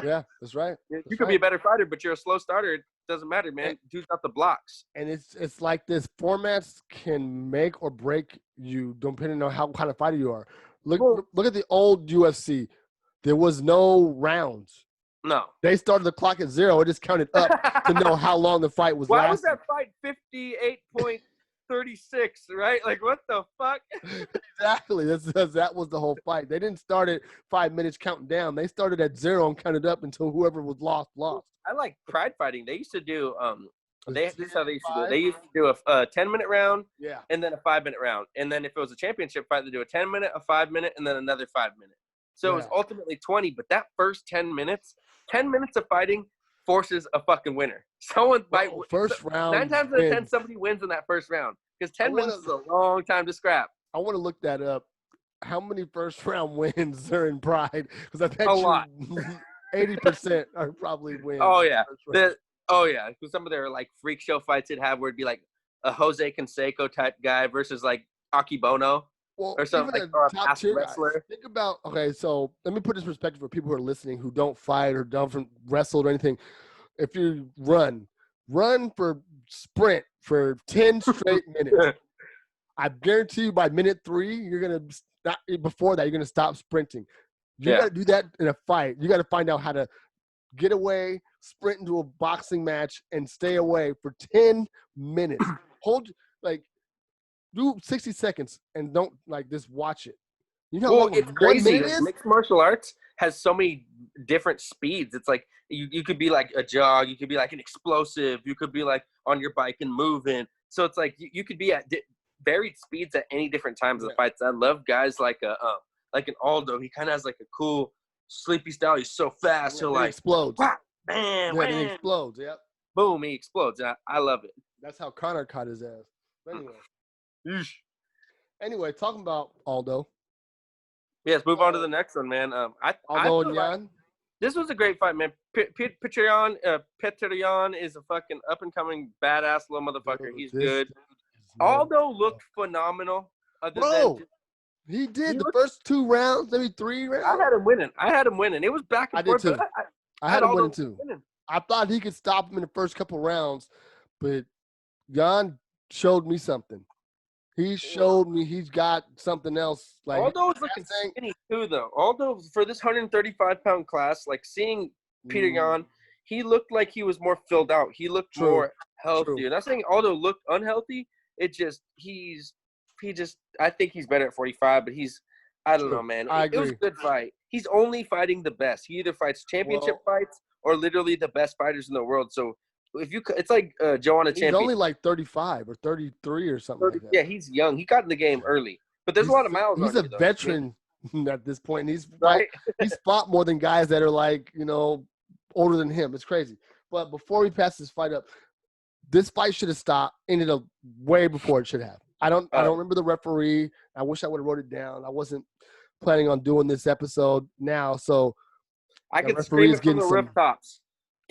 Yeah, that's right. You could be a better fighter, but you're a slow starter. It doesn't matter, man. Dude's got the blocks. And it's like this. Formats can make or break you depending on how kind of fighter you are. Look at the old UFC. There was no rounds. No. They started the clock at 0. It just counted up to know how long the fight was lasting. Why was that fight 58.36, right? Like, what the fuck? Exactly. That was the whole fight. They didn't start at 5 minutes counting down. They started at 0 and counted up until whoever was lost. I like pride fighting. They used to do this is how they used to do it. They used to do a 10-minute round and then a 5-minute round. And then if it was a championship fight, they do a 10-minute, a 5-minute, and then another 5-minute. So it was ultimately 20, but that first 10 minutes of fighting forces a fucking winner. First round. 9 times out of 10, somebody wins in that first round because 10 minutes is a long time to scrap. I want to look that up. How many first round wins are in Pride? Because I bet a lot. 80% are probably wins. Oh yeah, because some of their like freak show fights they'd have where it'd be like a Jose Canseco type guy versus like Akibono. Well, or something like a top tier wrestler. Think about so let me put this in perspective for people who are listening who don't fight or don't wrestle or anything. If you run for sprint for 10 straight minutes, I guarantee you by minute 3 you're gonna stop. Before that, you're gonna stop sprinting. You got to do that in a fight. You got to find out how to get away, sprint into a boxing match, and stay away for 10 minutes. Do 60 seconds and don't just watch it. You know, it's crazy. Mixed martial arts has so many different speeds. It's like you could be like a jog, you could be like an explosive, you could be like on your bike and moving. So it's like you could be at varied speeds at any different times of the fights. I love guys like an Aldo. He kind of has like a cool sleepy style. He's so fast. He'll like explodes. Whap, bam, he explodes. Yep. Boom, he explodes. I love it. That's how Connor caught his ass. Anyway, talking about Aldo. Yes, move on to the next one, man. Aldo and Jan. This was a great fight, man. Petrian is a fucking up-and-coming badass little motherfucker. Dude, He's this good. dude is Aldo looked phenomenal. Bro, he did the first 2 rounds, maybe 3 rounds. I had him winning. It was back and I forth. did too. But I had him Aldo winning too. I thought he could stop him in the first couple rounds, but Jan showed me something. He showed me he's got something else. Like Aldo's looking skinny too, though. Aldo, for this 135-pound class, like seeing Peter Yan, he looked like he was more filled out. He looked more healthy. And I'm not saying Aldo looked unhealthy. It just I think he's better at 45, but I don't know, man. I agree. It was a good fight. He's only fighting the best. He either fights championship fights or literally the best fighters in the world. So it's like Joanna Champion. He's only like 35 or 33 or something like that. Yeah, he's young. He got in the game early. But there's a lot of miles on him. He's a veteran at this point. He's fought more than guys that are like, older than him. It's crazy. But before we pass this fight up, this fight should have stopped, ended up way before it should have. I don't remember the referee. I wish I would have wrote it down. I wasn't planning on doing this episode now, so I can scream it from the rooftops.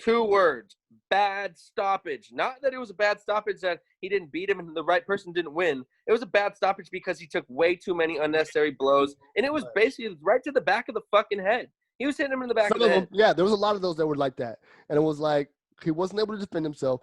2 words: bad stoppage. Not that it was a bad stoppage that he didn't beat him and the right person didn't win. It was a bad stoppage because he took way too many unnecessary blows, and it was basically right to the back of the fucking head. He was hitting him in the back of the head. Yeah, there was a lot of those that were like that, and it was like he wasn't able to defend himself.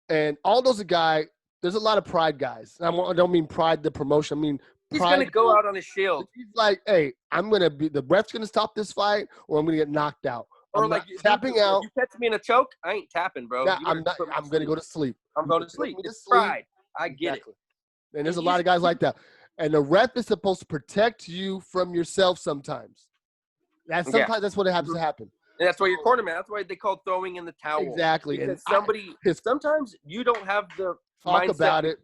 And Aldo's a guy. There's a lot of pride guys. I don't mean pride the promotion. I mean he's gonna go out on his shield. He's like, hey, the ref's gonna stop this fight, or I'm gonna get knocked out. Or like tapping out. If you catch me in a choke, I ain't tapping, bro. Yeah, I'm gonna go to sleep. I'm going to sleep. It's pride. I get it. And there's a lot of guys like that. And the ref is supposed to protect you from yourself sometimes. That's what happens to happen. And that's why you're cornerman. That's why they call throwing in the towel. Exactly. Because sometimes you don't have the talk mindset. About it.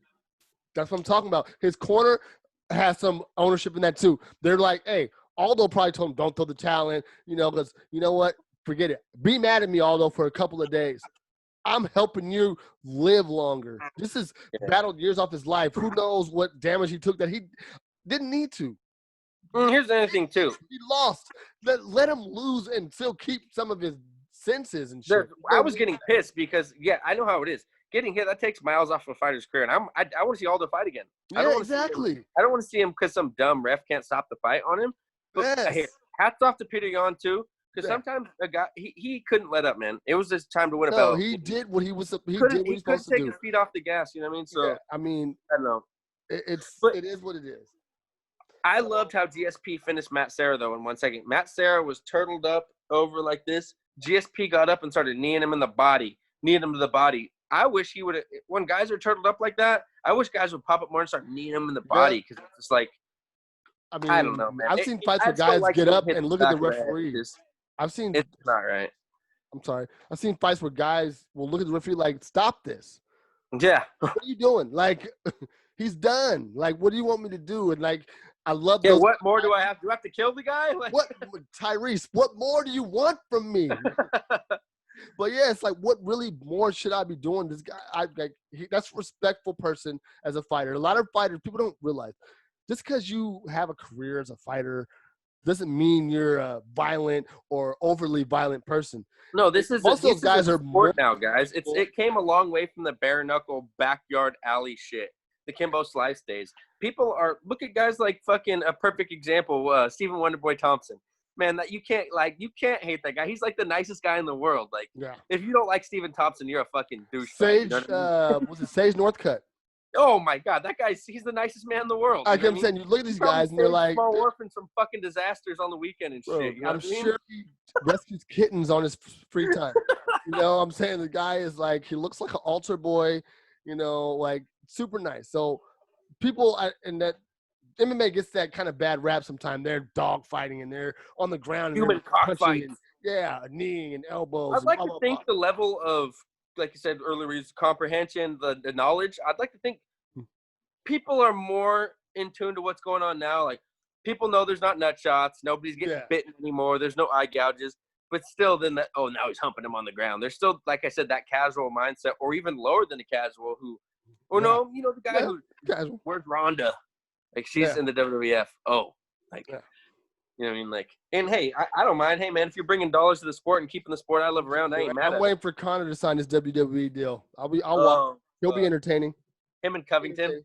That's what I'm talking about. His corner has some ownership in that too. They're like, hey, Aldo probably told him don't throw the towel in, because you know what? Forget it. Be mad at me, Aldo, for a couple of days. I'm helping you live longer. This is battled years off his life. Who knows what damage he took that he didn't need to. Here's the other thing, too. He lost. Let him lose and still keep some of his senses and shit. I was getting pissed because, I know how it is. Getting hit, that takes miles off a fighter's career. And I want to see Aldo fight again. Yeah, exactly. I don't want to see him because some dumb ref can't stop the fight on him. But hats off to Peter Yan, too. Because sometimes a guy he couldn't let up, man. It was his time to win a belt. He did what he was. He couldn't supposed to do. Take his feet off the gas. You know what I mean? So I mean, I don't know. It is what it is. I loved how GSP finished Matt Serra though. In 1 second, Matt Serra was turtled up over like this. GSP got up and started kneeing him to the body. I wish he would have. When guys are turtled up like that, I wish guys would pop up more and start kneeing him in the body because it's just like. I mean, I don't know, man. I've seen fights where guys get up and look at the referee. I've seen it's not right. I'm sorry. I've seen fights where guys will look at the referee like, "Stop this." Yeah. What are you doing? Like, he's done. Like, what do you want me to do? And like, I love. Yeah. What more do I have? Do I have to kill the guy? Like, what, Tyrese? What more do you want from me? But yeah, it's like, what really more should I be doing? This guy, that's a respectful person as a fighter. A lot of fighters, people don't realize, just because you have a career as a fighter doesn't mean you're a violent or overly violent person. No, most of those guys are sport now, guys. It came a long way from the bare knuckle backyard alley shit, the Kimbo Slice days. People look at guys like fucking a perfect example, Stephen Wonderboy Thompson. Man, that you can't hate that guy. He's like the nicest guy in the world. Like, if you don't like Stephen Thompson, you're a fucking douchebag. Sage, you know what I mean? was it Sage Northcutt? Oh my God, that he's the nicest man in the world. I kept saying, you look at these guys and they're like small orphans from fucking disasters on the weekend and shit. You know I'm sure he rescues kittens on his free time. I'm saying the guy is like, he looks like an altar boy, like super nice. So people and that MMA gets that kind of bad rap sometimes. They're dog fighting and they're on the ground. Human cockfights. Knee and elbows. I'd like to think the level of, like you said earlier, is comprehension, the knowledge. I'd like to think people are more in tune to what's going on now. Like, people know there's not nut shots. Nobody's getting bitten anymore. There's no eye gouges. But still, then now he's humping him on the ground. There's still, like I said, that casual mindset, or even lower than the casual the guy who, casual. Where's Rhonda? Like, she's in the WWF. Oh, like, You know what I mean? Like, and hey, I don't mind. Hey, man, if you're bringing dollars to the sport and keeping the sport I love around, I ain't mad I'm at waiting it. for Conor to sign his WWE deal. I'll watch. He'll be entertaining. Him and Covington.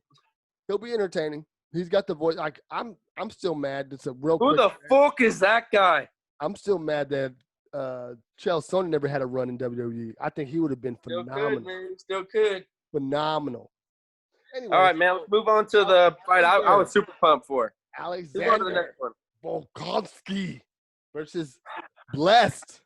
He'll be entertaining. He's got the voice. Like I'm still mad. It's a real. Who the fuck is that guy? I'm still mad that Chael Sonnen never had a run in WWE. I think he would have been phenomenal. Still could, man. Still could. Phenomenal. Anyway, all right, man. Let's move on to the fight I was super pumped for. Alexander Volkanovski versus Blessed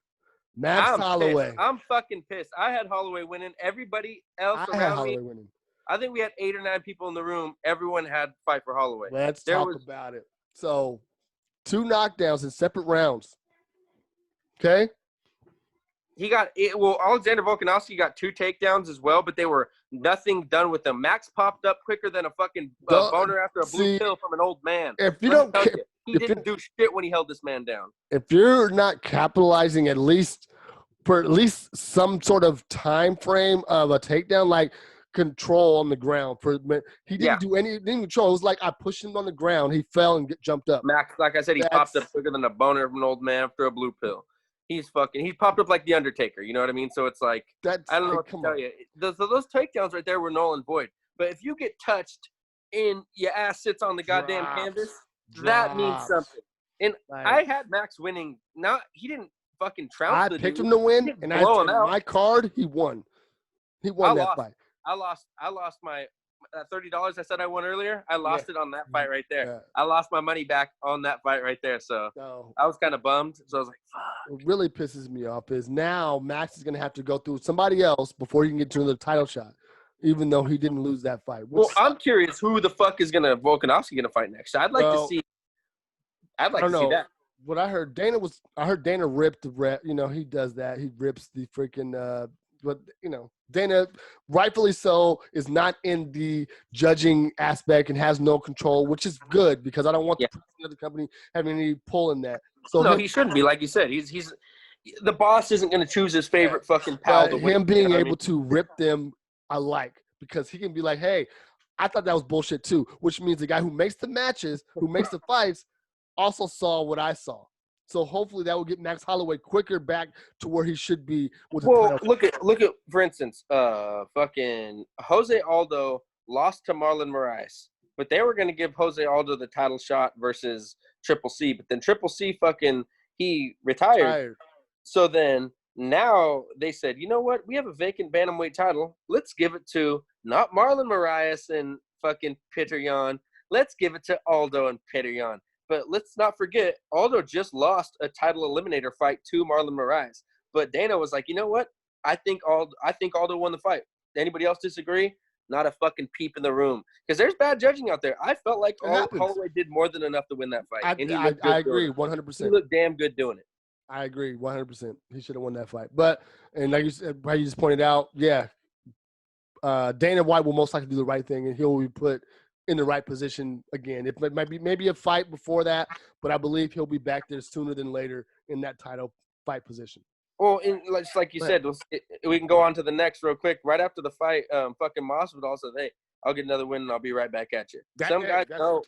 Max Holloway. Pissed. I'm fucking pissed. I had Holloway winning. Everybody else around me. Winning. I think we had 8 or 9 people in the room. Everyone had to fight for Holloway. Let's talk about it. So, 2 knockdowns in separate rounds. Okay? Alexander Volkanovski got 2 takedowns as well, but they were nothing done with them. Max popped up quicker than a fucking boner after a blue pill from an old man. If you don't care, he didn't do shit when he held this man down. If you're not capitalizing at least some sort of time frame of a takedown, like control on the ground he didn't do any control. It was like I pushed him on the ground, he fell and jumped up. Max, like I said, he popped up quicker than a boner from an old man after a blue pill. He popped up like the Undertaker, you know what I mean? So it's like, I don't know what to tell you. Those takedowns right there were null and void. But if you get touched and your ass sits on the goddamn canvas, that means something. And I had Max winning. Now, he didn't fucking trounce the dude. I picked him to win, and I said my card, he won. He won that fight. I lost my $30 I said I won earlier. I lost it on that fight right there. Yeah. I lost my money back on that fight right there. So I was kind of bummed. So I was like, fuck. What really pisses me off is now Max is going to have to go through somebody else before he can get to another title shot, even though he didn't lose that fight. I'm curious who the fuck is Volkanovski going to fight next. I'd like to see that. What I heard, Dana ripped the rep. You know, he does that. He rips the freaking but, you know, Dana, rightfully so, is not in the judging aspect and has no control, which is good because I don't want the other company having any pull in that. So no, he shouldn't be. Like you said, he's the boss isn't going to choose his favorite fucking pal to win. Him being able to rip them, I like, because he can be like, hey, I thought that was bullshit too, which means the guy who makes the matches, who makes the fights, also saw what I saw. So hopefully that will get Max Holloway quicker back to where he should be. Look at for instance, fucking Jose Aldo lost to Marlon Moraes, but they were going to give Jose Aldo the title shot versus Triple C, but then Triple C he retired. So then now they said, you know what? We have a vacant bantamweight title. Let's give it to not Marlon Moraes and fucking Petr Yan. Let's give it to Aldo and Petr Yan. But let's not forget, Aldo just lost a title eliminator fight to Marlon Moraes. But Dana was like, you know what? I think Aldo won the fight. Anybody else disagree? Not a fucking peep in the room. Because there's bad judging out there. I felt like Holloway did more than enough to win that fight. I agree 100%. He looked damn good doing it. I agree 100%. He should have won that fight. But, and like you said, how you just pointed out, Dana White will most likely do the right thing, and he'll be put in the right position again. It might be maybe a fight before that, but I believe he'll be back there sooner than later in that title fight position. Well, just like you said, we can go on to the next real quick. Right after the fight, fucking Masvidal said, "Hey, I'll get another win and I'll be right back at you." Some guys know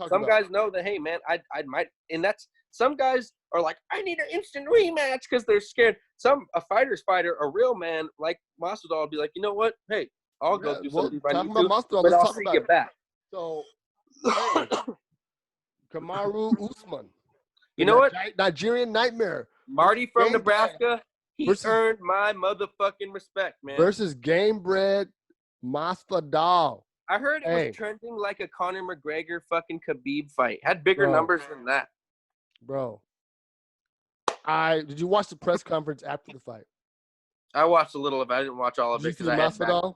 that. Hey, man, I might, and that's some guys are like, I need an instant rematch because they're scared. A fighter's fighter, a real man like Masvidal, will be like, you know what? Hey, I'll go through something if I need to, but I'll see you back. So, hey, Kamaru Usman. You know what? Nigerian Nightmare. Marty from Nebraska, he earned my motherfucking respect, man. Versus Gamebred Masvidal. I heard it was trending like a Conor McGregor fucking Khabib fight. Had bigger numbers than that. Bro. Did you watch the press conference after the fight? I watched a little of it. I didn't watch all of it. Did you see Masvidal?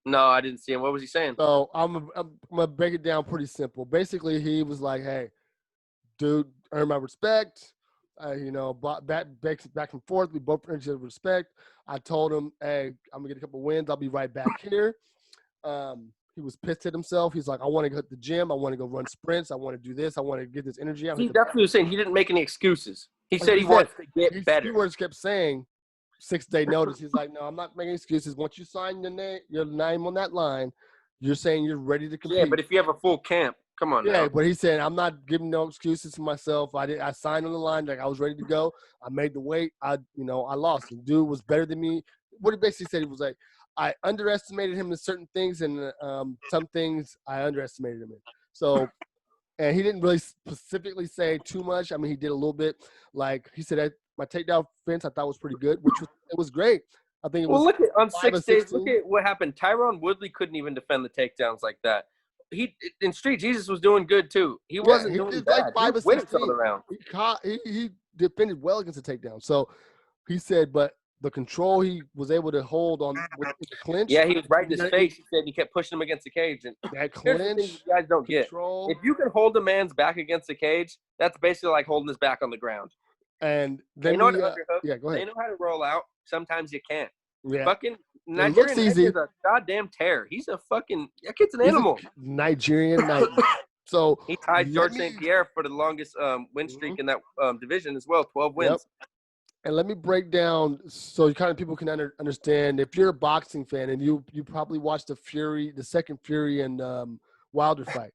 No, I didn't see him. What was he saying? So I'm gonna break it down pretty simple. Basically, he was like, "Hey, dude, earn my respect. Back and forth. We both earned each other respect." I told him, "Hey, I'm gonna get a couple wins. I'll be right back here." He was pissed at himself. He's like, "I want to go to the gym. I want to go run sprints. I want to do this. I want to get this energy out." He definitely was saying he didn't make any excuses. He said he wants to get better. He just kept saying 6-day notice. He's like, no, I'm not making excuses. Once you sign your name on that line, you're saying you're ready to compete. Yeah, but if you have a full camp Come on Yeah, now. but he said, I'm not giving no excuses to myself. I signed on the line, like I was ready to go. I made the weight. I lost. The dude was better than me. What he basically said, he was like, I underestimated him in certain things, and some things I underestimated him in. So, and he didn't really specifically say too much. I mean, he did a little bit. Like he said, my takedown fence I thought was pretty good, it was great. I think it Well, was look at on 5 or 6 days. Look 16. at what happened. Tyron Woodley couldn't even defend the takedowns like that. He in Street Jesus was doing good too. He Yeah, wasn't he doing did like bad. He 5 was or winning some of 16. the rounds. He defended well against the takedown. So he said, but the control he was able to hold on with the clinch. Yeah, he was right in his that- face. He said he kept pushing him against the cage. And That here's the thing clinch you guys don't get. control. If you can hold a man's back against the cage, that's basically like holding his back on the ground. And They then know how to underhook. yeah, go ahead. They know how to roll out. Sometimes you can't. Yeah, Fucking looks Nigerian easy. is a goddamn terror. He's a fucking that kid's an He's a animal. Nigerian nightmare. So He tied George St. Pierre for the longest win streak in that division as well, 12 wins. Yep. And let me break down so kind of people can understand. If you're a boxing fan and you probably watched the second Fury and Wilder fight,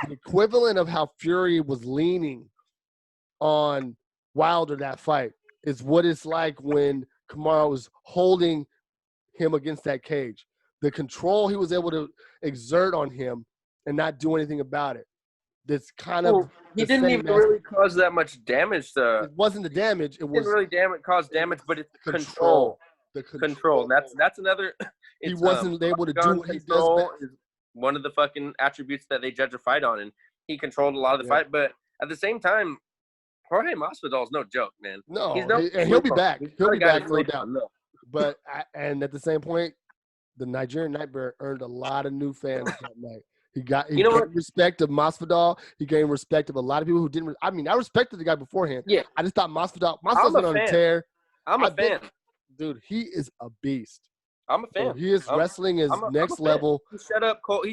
the equivalent of how Fury was leaning on Wilder that fight is what it's like when Kamaru was holding him against that cage. The control he was able to exert on him and not do anything about it. That's kind of he didn't even really cause that much damage. It wasn't the damage. It was didn't really cause damage, but it's control. The control. That's another. He wasn't able to do what he does best. Is one of the fucking attributes that they judge a fight on, and he controlled a lot of the fight. But at the same time, Jorge Masvidal is no joke, man. No, and he'll be back. He'll be back, no doubt. But and at the same point, the Nigerian Nightmare earned a lot of new fans that night. He gained respect of Masvidal. He gained respect of a lot of people who didn't. I mean, I respected the guy beforehand. Yeah, I just thought Masvidal's been on a tear. I'm a fan, dude. He is a beast. I'm a fan. So wrestling is next level. He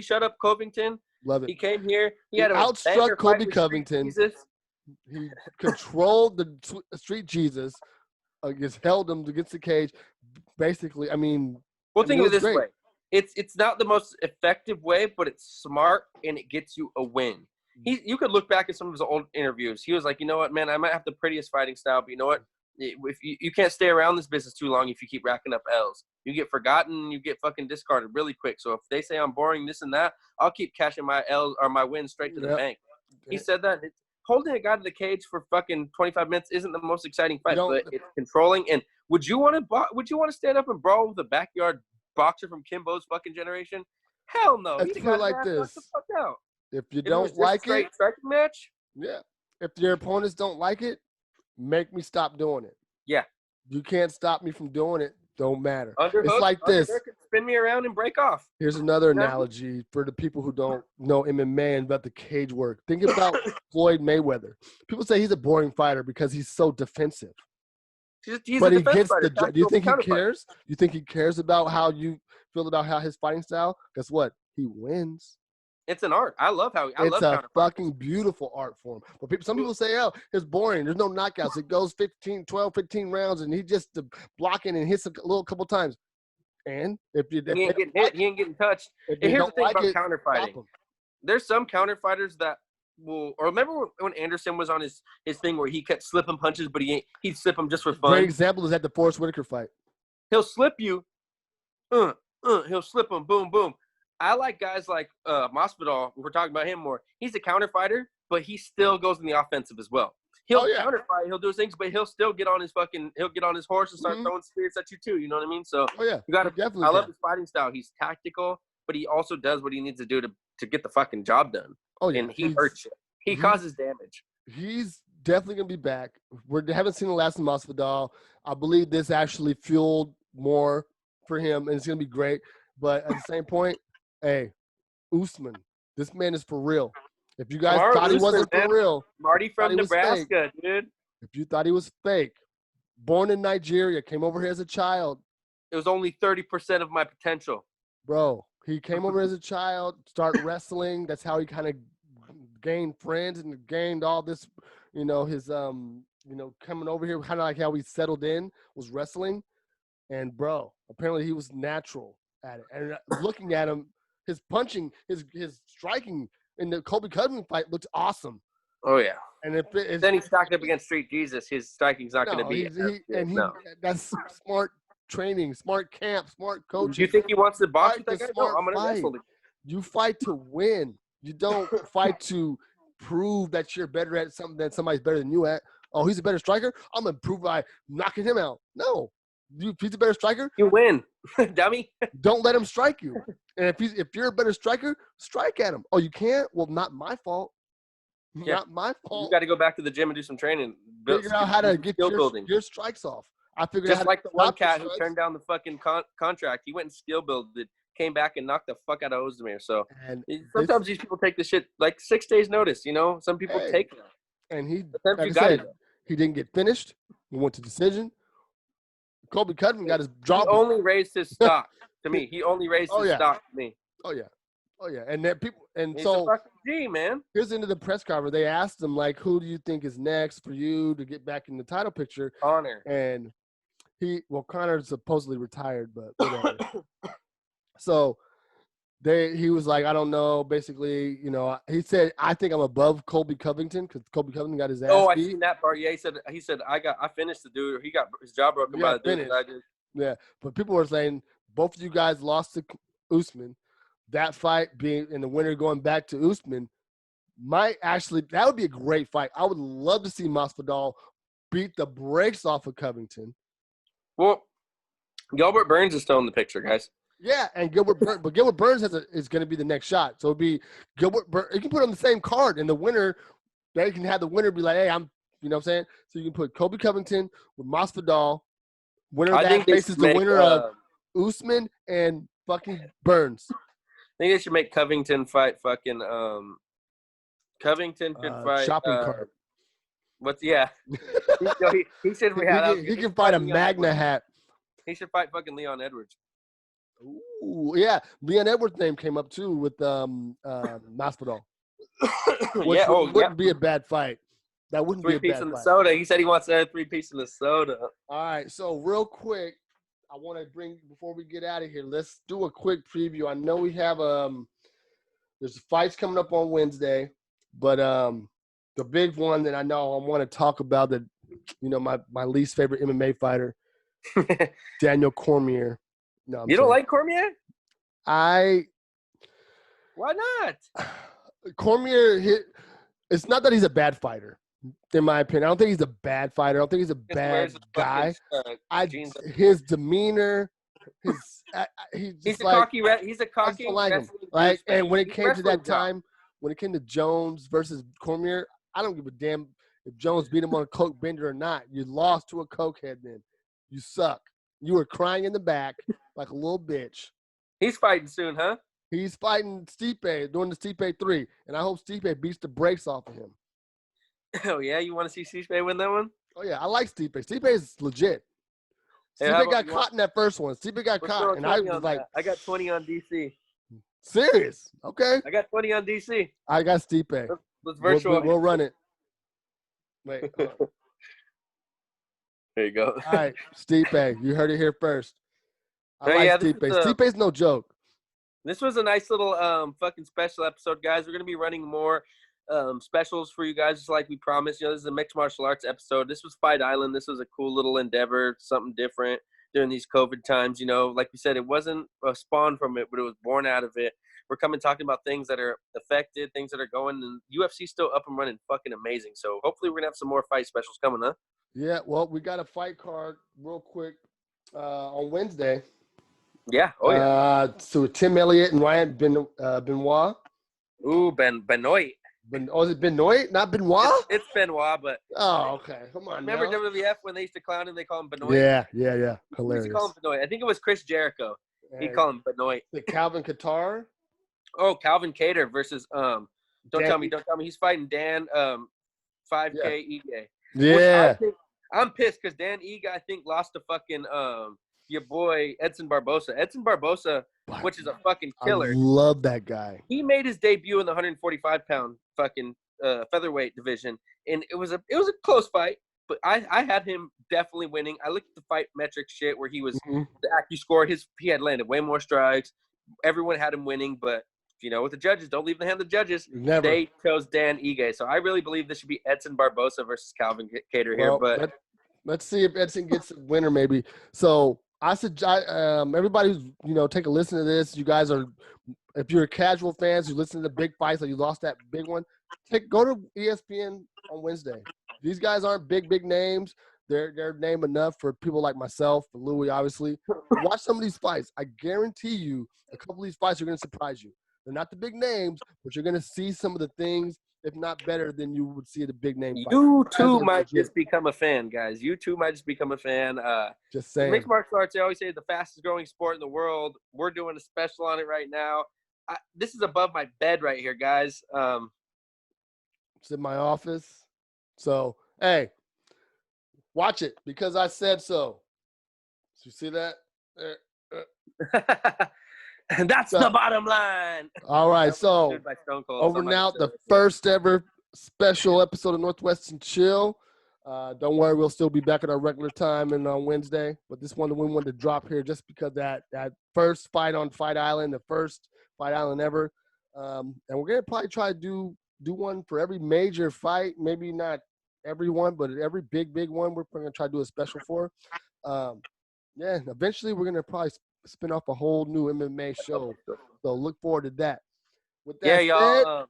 shut up Covington. Love it. He came here. He had outstruck Kobe Covington. He controlled the Street Jesus. Just held him against the cage. Basically, I mean. Well, think of it this way. It's not the most effective way, but it's smart and it gets you a win. You could look back at some of his old interviews. He was like, you know what, man, I might have the prettiest fighting style, but you know what? If you can't stay around this business too long if you keep racking up L's. You get forgotten, you get fucking discarded really quick. So if they say I'm boring, this and that, I'll keep cashing my L's or my wins straight to the bank. He said that. Holding a guy to the cage for fucking 25 minutes isn't the most exciting fight, but it's controlling. And would you want to stand up and brawl with a backyard boxer from Kimbo's fucking generation? Hell no. Let's put it like this. The fuck out. If you don't like it, striking match. Yeah. If your opponents don't like it, make me stop doing it. Yeah. You can't stop me from doing it. Don't matter. Underhook, it's like this. Spin me around and break off. Here's another analogy for the people who don't know MMA and about the cage work. Think about Floyd Mayweather. People say he's a boring fighter because he's so defensive. He's but a he gets fighter. the. Do you think he cares? Do you think he cares about how you feel about his fighting style? Guess what? He wins. It's an art. I love it's a fucking beautiful art form. But some people say, oh, it's boring. There's no knockouts. It goes 12, 15 rounds, and he just blocking and hits a little couple times. And if he ain't getting hit, he ain't getting touched. And here's the thing about counter fighting. There's some counter fighters that will, or remember when Anderson was on his thing where he kept slipping punches, but he'd slip them just for fun. Great example is at the Forrest Whitaker fight. He'll slip you. He'll slip them. Boom, boom. I like guys like Masvidal. We're talking about him more. He's a counter fighter, but he still goes in the offensive as well. He'll counter fight. He'll do his things, but he'll still get on his horse and start throwing spears at you too. You know what I mean? So you got to. I love his fighting style. He's tactical, but he also does what he needs to do to get the fucking job done. Oh yeah, and he hurts you. He causes damage. He's definitely gonna be back. We haven't seen the last of Masvidal. I believe this actually fueled more for him, and it's gonna be great. But at the same point. Hey, Usman, this man is for real. If you guys thought he wasn't for real, Marty from Nebraska, dude. If you thought he was fake, born in Nigeria, came over here as a child. It was only 30% of my potential. Bro, he came over as a child, started wrestling. That's how he kind of gained friends and gained all this, his, coming over here, kind of like how he settled in, was wrestling. And, bro, apparently he was natural at it. And looking at him, his punching, his striking in the Colby Covington fight looked awesome. Oh yeah. And if it, Then he stacked up against Street Jesus. His striking's not going to be. That's smart training, smart camp, smart coaching. Do you think he wants to box with that guy? No, I'm going to wrestle. You fight to win. You don't fight to prove that you're better at something than somebody's better than you at. Oh, he's a better striker? I'm going to prove by knocking him out. No. If he's a better striker, you win, dummy. Don't let him strike you. And if you're a better striker, strike at him. Oh, you can't? Well, not my fault. Yeah. Not my fault. You got to go back to the gym and do some training. Figure out how to get your strikes off. I figured just out like the one cat who turned down the fucking contract. He went and skill builded, came back and knocked the fuck out of Ozdemir. So sometimes these people take the shit like 6 days notice. You know, some people take it. And he, like I said, he didn't get finished. He went to decision. Colby Covington got his job. He only raised his stock to me. He only raised his stock to me. Oh yeah. Oh yeah, and then people, and he's so a fucking G, man. Here's the end of the press conference. They asked him like, "Who do you think is next for you to get back in the title picture?" Connor. And Connor's supposedly retired, but whatever. So he was like, "I don't know." Basically, he said, "I think I'm above Colby Covington because Colby Covington got his ass beat." I seen that part. Yeah, he said I finished the dude. Or he got his job broken by the dude that I did. Yeah, but people were saying both of you guys lost to Usman. That fight being and the winner going back to Usman that would be a great fight. I would love to see Masvidal beat the brakes off of Covington. Well, Gilbert Burns is still in the picture, guys. Yeah, and Gilbert Burns is going to be the next shot. So it'd be Gilbert Burns. You can put on the same card, and the winner, they can have the winner be like, "Hey, I'm," you know what I'm saying? So you can put Colby Covington with Masvidal. Winner of that faces the winner of Usman and fucking Burns. I think they should make Covington fight fucking Covington could fight shopping cart. He should he can fight a Magna hat. He should fight fucking Leon Edwards. Ooh, yeah. Leon Edwards' name came up too with Masvidal. Wouldn't be a bad fight. That wouldn't be a bad fight. 3-piece in the soda. He said he wants to have 3-piece in the soda. All right, so real quick, I want to before we get out of here, let's do a quick preview. I know we have there's fights coming up on Wednesday, but the big one that I know I want to talk about that, my least favorite MMA fighter, Daniel Cormier. No, you don't like Cormier? Why not? Cormier, it's not that he's a bad fighter. In my opinion, I don't think he's a bad fighter. I don't think he's a bad guy. His demeanor, he's a cocky. He's a cocky. And when it came to that time, when it came to Jones versus Cormier, I don't give a damn if Jones beat him on a coke bender or not. You lost to a cokehead. Then you suck. You were crying in the back like a little bitch. He's fighting soon, huh? He's fighting Stipe during the Stipe 3, and I hope Stipe beats the brakes off of him. Oh, yeah? You want to see Stipe win that one? Oh, yeah. I like Stipe. Stipe is legit. Stipe got caught in that first one. Stipe got caught, and I was like... I got 20 on DC. Serious? Okay. I got 20 on DC. I got Stipe. Let's virtual. We'll run it. Wait. There you go. All right, Stipe. You heard it here first. I like Stipe. Stipe's no joke. This was a nice little fucking special episode, guys. We're going to be running more specials for you guys, just like we promised. This is a mixed martial arts episode. This was Fight Island. This was a cool little endeavor, something different during these COVID times. Like we said, it wasn't a spawn from it, but it was born out of it. We're talking about things that are affected, things that are going, and UFC's still up and running, fucking amazing. So hopefully we're going to have some more fight specials coming, huh? Yeah, well, we got a fight card real quick on Wednesday. Yeah. Oh, yeah. So Tim Elliott and Ryan Benoit. Ooh, Benoit. Is it Benoit, not Benoit? It's Benoit, but. Oh, okay. Come on. Remember WWF when they used to clown him? They call him Benoit. Yeah. Hilarious. They used to call him Benoit. I think it was Chris Jericho. He called him Benoit. The Calvin Kattar. Oh, Calvin Cater versus Don't tell me. He's fighting Dan 5K Ige. Yeah. I'm pissed because Dan Ige, I think, lost to fucking your boy Edson Barbosa. Edson Barbosa, which is a fucking killer. I love that guy. He made his debut in the 145-pound fucking featherweight division, and it was a close fight. But I had him definitely winning. I looked at the fight metric shit where he was the AccuScore. He had landed way more strikes. Everyone had him winning, but with the judges. Don't leave the hand of the judges. Never. They chose Dan Ige. So I really believe this should be Edson Barbosa versus Calvin Kattar here. Well, But let's see if Edson gets a winner, maybe. So everybody who's take a listen to this. You guys are, if you're casual fans, you listen to the big fights, like you lost that big one. Go to ESPN on Wednesday. These guys aren't big names. They're name enough for people like myself, for Louis, obviously. Watch some of these fights. I guarantee you, a couple of these fights are going to surprise you. They're not the big names, but you're going to see some of the things, if not better than you would see the big name fight. You too might just become a fan, guys. You too might just become a fan. Just saying. Mixed martial arts, they always say, the fastest growing sport in the world. We're doing a special on it right now. This is above my bed right here, guys. It's in my office. So, hey, watch it because I said so. You see that? And that's the bottom line. All right, so over now, the first ever special episode of Northwest and Chill. Don't worry, we'll still be back at our regular time and on Wednesday. But this one we wanted to drop here just because that first fight on Fight Island, the first Fight Island ever. And we're gonna probably try to do one for every major fight. Maybe not every one, but every big one we're gonna try to do a special for. Yeah, eventually we're gonna probably spin off a whole new MMA show. So look forward to that. With that y'all.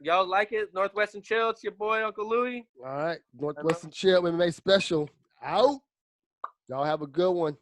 Y'all like it? Northwest and Chill. It's your boy, Uncle Louie. All right. Northwest and Chill MMA special. Out. Y'all have a good one.